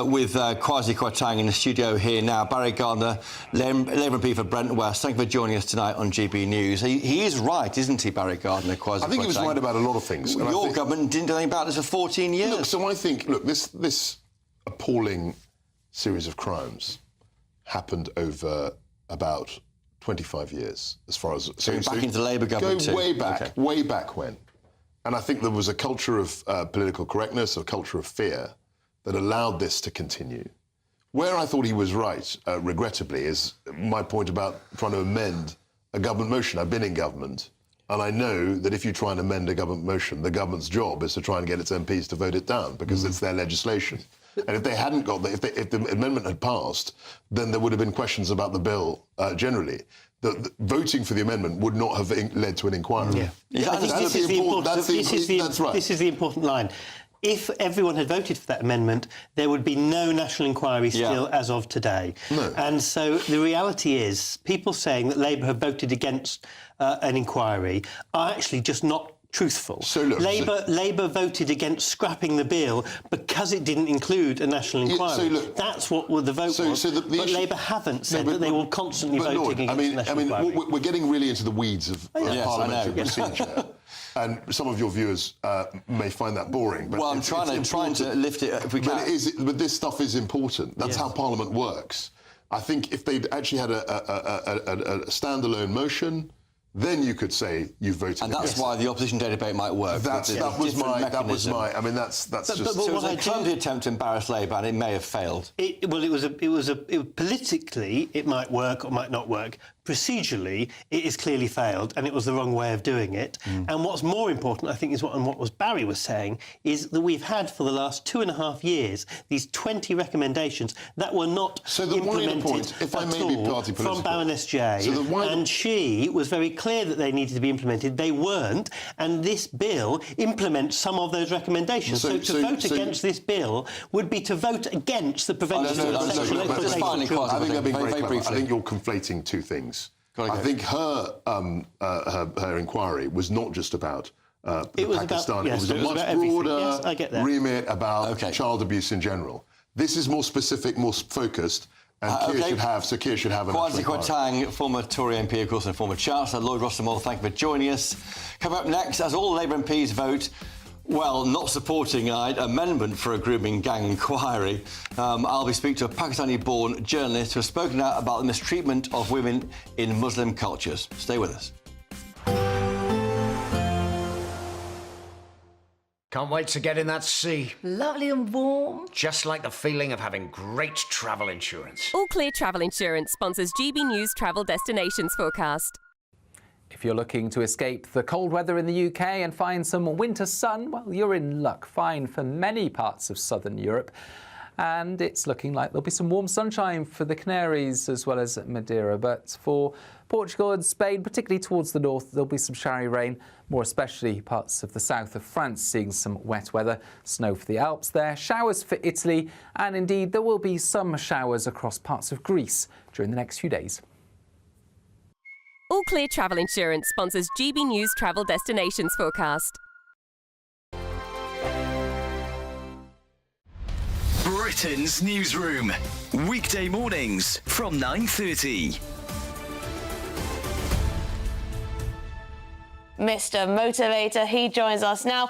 S11: with Kwasi Kwarteng in the studio here now. Barry Gardiner, Labour MP for Brent West, thank you for joining us tonight on GB News. He is right, isn't he, Barry Gardiner? Kwasi Kwarteng?
S13: I think he was right about a lot of things.
S11: Your government didn't do anything about this for 14 years.
S13: Look, so I think, look, this appalling series of crimes happened over about 25 years, as far as...
S11: So back into Labour government
S13: go way back, way back when. And I think there was a culture of political correctness, a culture of fear, that allowed this to continue. Where I thought he was right, regrettably, is my point about trying to amend a government motion. I've been in government, and I know that if you try and amend a government motion, the government's job is to try and get its MPs to vote it down, because it's their legislation. And if they hadn't got if the amendment had passed, then there would have been questions about the bill generally. The voting for the amendment would not have led to an inquiry.
S12: This is the important line. If everyone had voted for that amendment, there would be no national inquiry still as of today. No. And so the reality is, people saying that Labour have voted against an inquiry are actually just not truthful. So look, Labour voted against scrapping the bill because it didn't include a national inquiry. That's what the vote was. But Labour haven't said that they will constantly voting against a national inquiry.
S13: We're getting really into the weeds of parliamentary procedure. And some of your viewers may find that boring. But
S11: I'm trying to lift it if we can.
S13: But this stuff is important. That's how Parliament works. I think if they'd actually had a standalone motion, then you could say you voted. And
S11: that's why the opposition day debate might work.
S13: That was my. I mean, that's just.
S11: So it was a clumsy attempt to embarrass Labour, and it may have failed.
S12: Politically, it might work or might not work. Procedurally, it has clearly failed, and it was the wrong way of doing it. And what's more important, I think, is what Barry was saying, is that we've had for the last 2.5 years these 20 recommendations that were not implemented from Baroness Jay. And she was very clear that they needed to be implemented. They weren't, and this bill implements some of those recommendations. So to vote against this bill would be to vote against the prevention of sexual exploitation.
S13: I think you're conflating two things. I think her inquiry was not just about Pakistan. It was a much broader remit about child abuse in general. This is more specific, more focused And Keir should have an
S11: Kwasi Kwarteng, former Tory MP, of course, and former Chancellor. Lloyd Rossiter-Moore, thank you for joining us. Coming up next, as all Labour MPs vote, well, not supporting an amendment for a grooming gang inquiry, I'll be speaking to a Pakistani-born journalist who has spoken out about the mistreatment of women in Muslim cultures. Stay with us.
S2: Can't wait to get in that sea.
S3: Lovely and warm.
S2: Just like the feeling of having great travel insurance.
S4: All Clear Travel Insurance sponsors GB News Travel Destinations Forecast.
S6: If you're looking to escape the cold weather in the UK and find some winter sun, well, you're in luck. Fine for many parts of southern Europe. And it's looking like there'll be some warm sunshine for the Canaries as well as Madeira. But for Portugal and Spain, particularly towards the north, there'll be some showery rain, more especially parts of the south of France seeing some wet weather. Snow for the Alps there, showers for Italy, and indeed there will be some showers across parts of Greece during the next few days.
S4: All Clear Travel Insurance sponsors GB News Travel Destinations Forecast.
S5: Britain's newsroom, weekday mornings from 9:30.
S25: Mr. Motivator, he joins us now.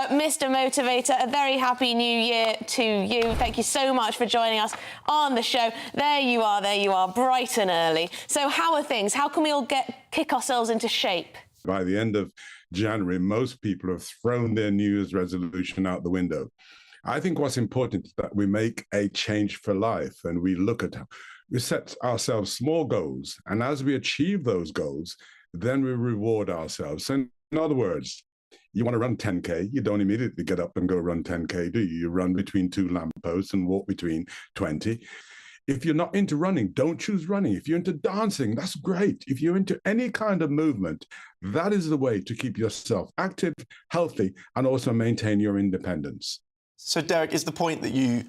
S25: Mr. Motivator, a very happy new year to you. Thank you so much for joining us on the show. There you are, bright and early. So how are things? How can we all kick ourselves into shape?
S7: By the end of January, most people have thrown their New Year's resolution out the window. I think what's important is that we make a change for life and we we set ourselves small goals. And as we achieve those goals, then we reward ourselves. So in other words, you want to run 10K, you don't immediately get up and go run 10K, do you? You run between 2 lampposts and walk between 20. If you're not into running, don't choose running. If you're into dancing, that's great. If you're into any kind of movement, that is the way to keep yourself active, healthy, and also maintain your independence.
S8: So, Derek, is the point that you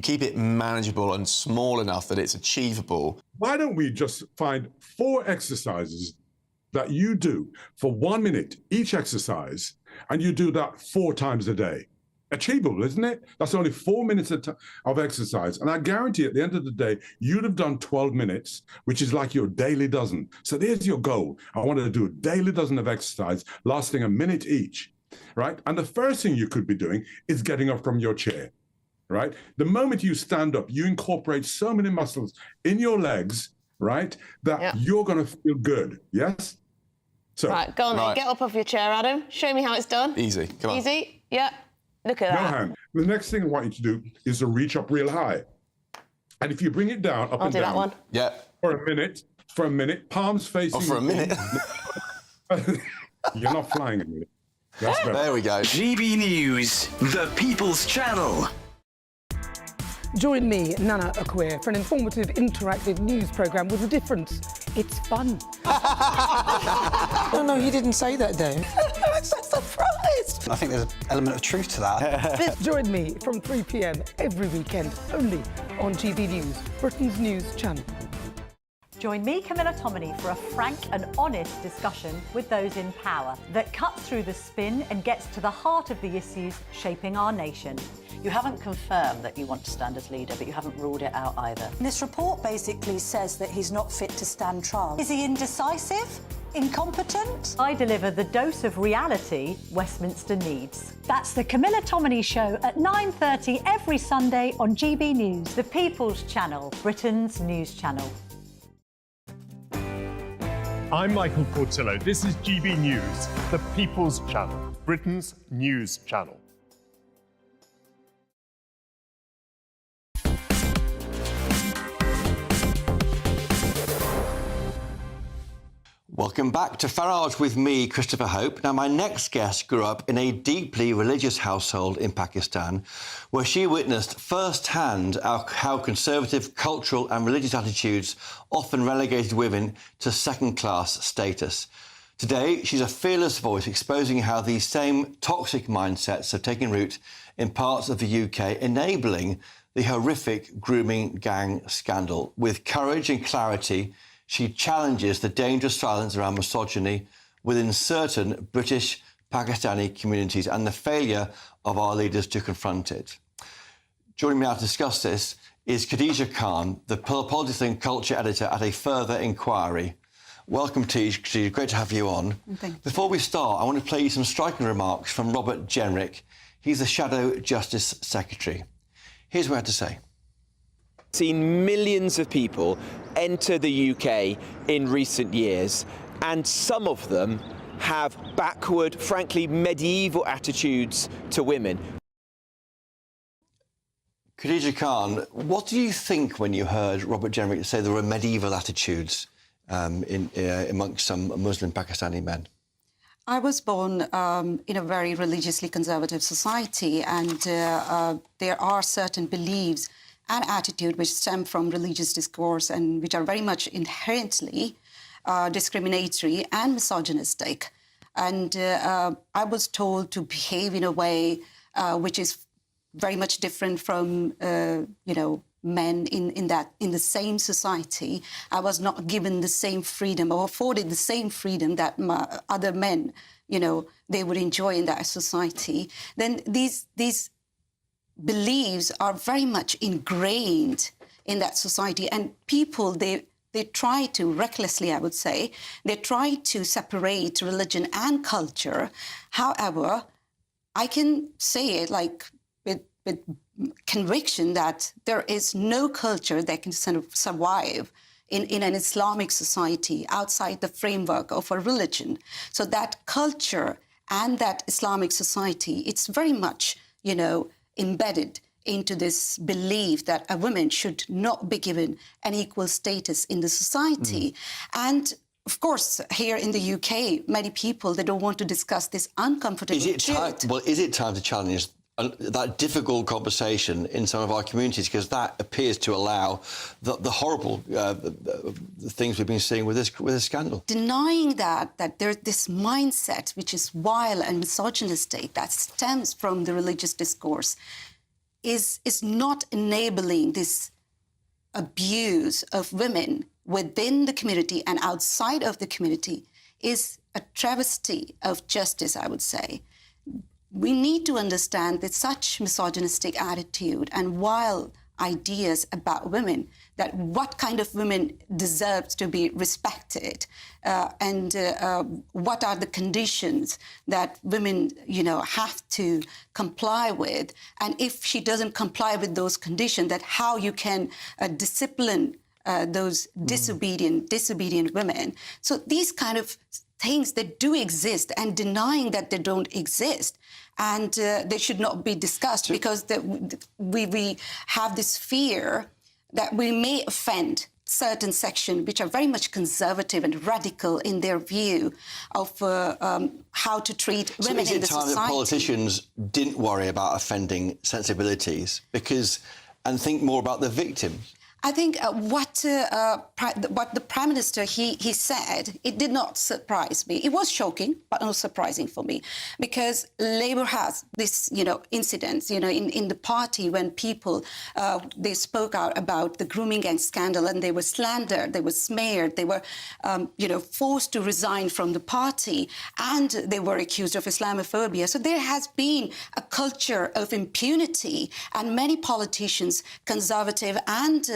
S8: keep it manageable and small enough that it's achievable?
S13: Why don't we just find 4 exercises that you do for 1 minute each exercise, and you do that 4 times a day? Achievable, isn't it? That's only 4 minutes of exercise. And I guarantee at the end of the day, you'd have done 12 minutes, which is like your daily dozen. So there's your goal. I want to do a daily dozen of exercise lasting a minute each, right? And the first thing you could be doing is getting up from your chair, right? The moment you stand up, you incorporate so many muscles in your legs, right, that you're going to feel good, yes? So,
S25: right, go on then. Get up off your chair, Adam. Show me how it's done.
S8: Easy, come on.
S25: Easy, yeah. Look at that.
S13: No hand. The next thing I want you to do is to reach up real high. And if you bring it down, up
S25: I'll
S13: and
S25: do
S13: down.
S25: that one.
S8: Yeah.
S13: For a minute, palms facing.
S8: Oh, for a minute?
S13: You're not flying a minute. That's better.
S8: There we go.
S5: GB News, the People's Channel.
S9: Join me, Nana Akwe, for an informative, interactive news programme with a difference. It's fun.
S10: No, he didn't say that, Dave.
S9: I'm so surprised.
S10: I think there's an element of truth to that.
S9: Join me from 3 p.m. every weekend, only on GB News, Britain's news channel.
S29: Join me, Camilla Tominey, for a frank and honest discussion with those in power that cuts through the spin and gets to the heart of the issues shaping our nation.
S30: You haven't confirmed that you want to stand as leader, but you haven't ruled it out either.
S31: This report basically says that he's not fit to stand trial. Is he indecisive? Incompetent?
S29: I deliver the dose of reality Westminster needs. That's the Camilla Tominey Show at 9:30 every Sunday on GB News, the People's Channel, Britain's news channel.
S32: I'm Michael Portillo. This is GB News, the People's Channel, Britain's news channel.
S11: Welcome back to Farage with me, Christopher Hope. Now, my next guest grew up in a deeply religious household in Pakistan, where she witnessed firsthand how conservative cultural and religious attitudes often relegated women to second-class status. Today, she's a fearless voice exposing how these same toxic mindsets have taken root in parts of the UK, enabling the horrific grooming gang scandal. With courage and clarity, she challenges the dangerous silence around misogyny within certain British Pakistani communities and the failure of our leaders to confront it. Joining me now to discuss this is Khadija Khan, the politics and culture editor at A Further Inquiry. Welcome to you, Khadija. Great to have you on.
S31: Thank you.
S11: Before we start, I want to play you some striking remarks from Robert Jenrick. He's the Shadow Justice Secretary. Here's what he had to say.
S1: Seen millions of people enter the UK in recent years, and some of them have backward, frankly, medieval attitudes to women.
S11: Khadija Khan, what do you think when you heard Robert Jenrick say there were medieval attitudes amongst some Muslim Pakistani men?
S31: I was born in a very religiously conservative society, and there are certain beliefs and attitudes which stem from religious discourse and which are very much inherently discriminatory and misogynistic. And I was told to behave in a way which is very much different from, men in the same society. I was not given the same freedom or afforded the same freedom that other men, they would enjoy in that society. Then these beliefs are very much ingrained in that society, and people, they try to, recklessly I would say, they try to separate religion and culture. However, I can say it like with conviction that there is no culture that can sort of survive in an Islamic society outside the framework of a religion. So that culture and that Islamic society, it's very much, embedded into this belief that a woman should not be given an equal status in the society. And of course, here in the UK, many people, they don't want to discuss this uncomfortable truth.
S11: Is it time to challenge that difficult conversation in some of our communities, because that appears to allow the horrible things we've been seeing with this scandal?
S31: Denying that there's this mindset which is vile and misogynistic that stems from the religious discourse is not enabling this abuse of women within the community and outside of the community is a travesty of justice, I would say. We need to understand that such misogynistic attitude and vile ideas about women, that what kind of women deserves to be respected, and what are the conditions that women, have to comply with. And if she doesn't comply with those conditions, that how you can discipline those disobedient women. So these kind of things that do exist, and denying that they don't exist, and they should not be discussed because we have this fear that we may offend certain sections which are very much conservative and radical in their view of how to treat women in the society. So is it time that
S11: politicians didn't worry about offending sensibilities and think more about the victim?
S31: I think what the Prime Minister, he said, it did not surprise me. It was shocking, but not surprising for me, because Labour has this, incidents, in the party when people, they spoke out about the grooming gang scandal, and they were slandered, they were smeared, they were, forced to resign from the party, and they were accused of Islamophobia. So there has been a culture of impunity, and many politicians, conservative and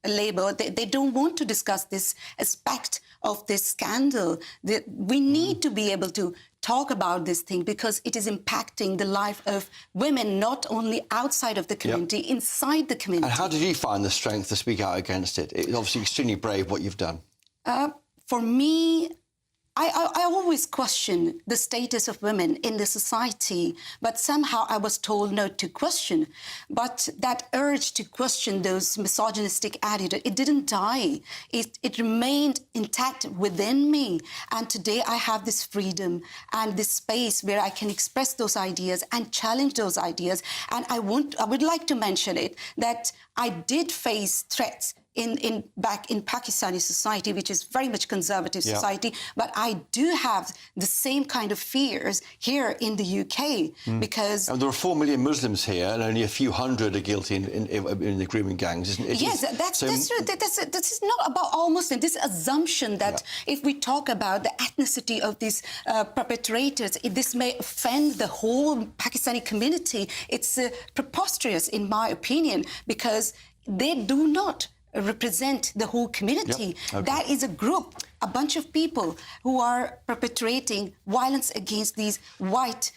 S31: Labour, they don't want to discuss this aspect of this scandal. We need to be able to talk about this thing because it is impacting the life of women, not only outside of the community, inside the community.
S11: And how did you find the strength to speak out against it? It's obviously extremely brave what you've done.
S31: For me, I always question the status of women in the society, but somehow I was told not to question. But that urge to question those misogynistic attitudes, it didn't die. It remained intact within me. And today I have this freedom and this space where I can express those ideas and challenge those ideas. And I would like to mention it, that I did face threats back in Pakistani society, which is very much conservative society. But I do have the same kind of fears here in the UK because
S11: and there are 4 million Muslims here, and only a few hundred are guilty in the grooming gangs, isn't it?
S31: Yes, that's true. This is not about all Muslims. This assumption that if we talk about the ethnicity of these perpetrators, this may offend the whole Pakistani community. It's preposterous, in my opinion, because they do not represent the whole community. That is a group, a bunch of people who are perpetrating violence against these white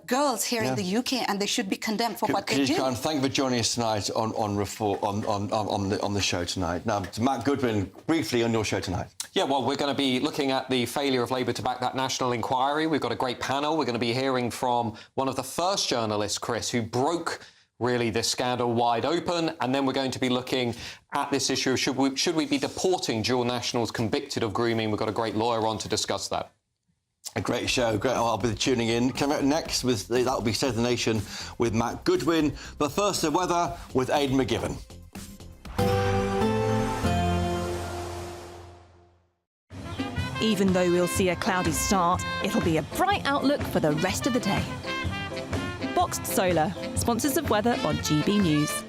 S31: girls here in the UK, and they should be condemned for what they do.
S11: Khan, thank you for joining us tonight on the show tonight. Now, Matt Goodwin, briefly on your show tonight.
S3: Yeah, well, we're going to be looking at the failure of Labour to back that national inquiry. We've got a great panel. We're going to be hearing from one of the first journalists, Chris, who broke really this scandal wide open, and then we're going to be looking at this issue of should we be deporting dual nationals convicted of grooming. We've got a great lawyer on to discuss that.
S11: A great show. Great. I'll be tuning in. Coming up next, that'll be State of the Nation with Matt Goodwin. But first, the weather with Aidan McGibbon.
S14: Even though we'll see a cloudy start, it'll be a bright outlook for the rest of the day. Boxed Solar, sponsors of weather on GB News.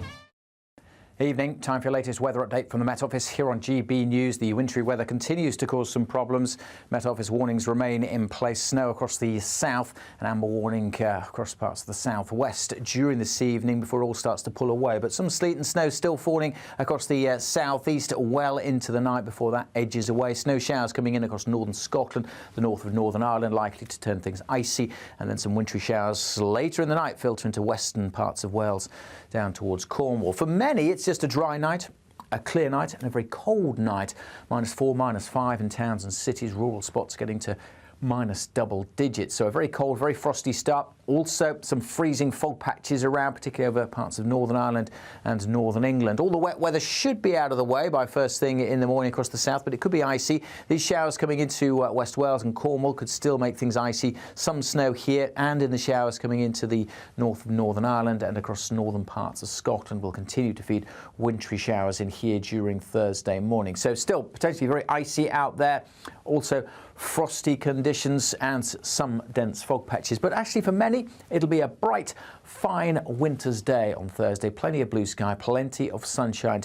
S15: Evening, time for your latest weather update from the Met Office here on GB News. The wintry weather continues to cause some problems. Met Office warnings remain in place. Snow across the south, an amber warning across parts of the southwest during this evening before it all starts to pull away. But some sleet and snow still falling across the southeast well into the night before that edges away. Snow showers coming in across northern Scotland, the north of Northern Ireland, likely to turn things icy. And then some wintry showers later in the night filter into western parts of Wales down towards Cornwall. For many, it's just a dry night, a clear night and a very cold night. -4, -5 in towns and cities, rural spots getting to minus double digits. So a very cold, very frosty start. Also some freezing fog patches around, particularly over parts of Northern Ireland and Northern England. All the wet weather should be out of the way by first thing in the morning across the south, but it could be icy. These showers coming into West Wales and Cornwall could still make things icy. Some snow here, and in the showers coming into the north of Northern Ireland and across northern parts of Scotland will continue to feed wintry showers in here during Thursday morning. So still potentially very icy out there. Also frosty conditions and some dense fog patches. But actually for many, it'll be a bright, fine winter's day on Thursday. Plenty of blue sky, plenty of sunshine to be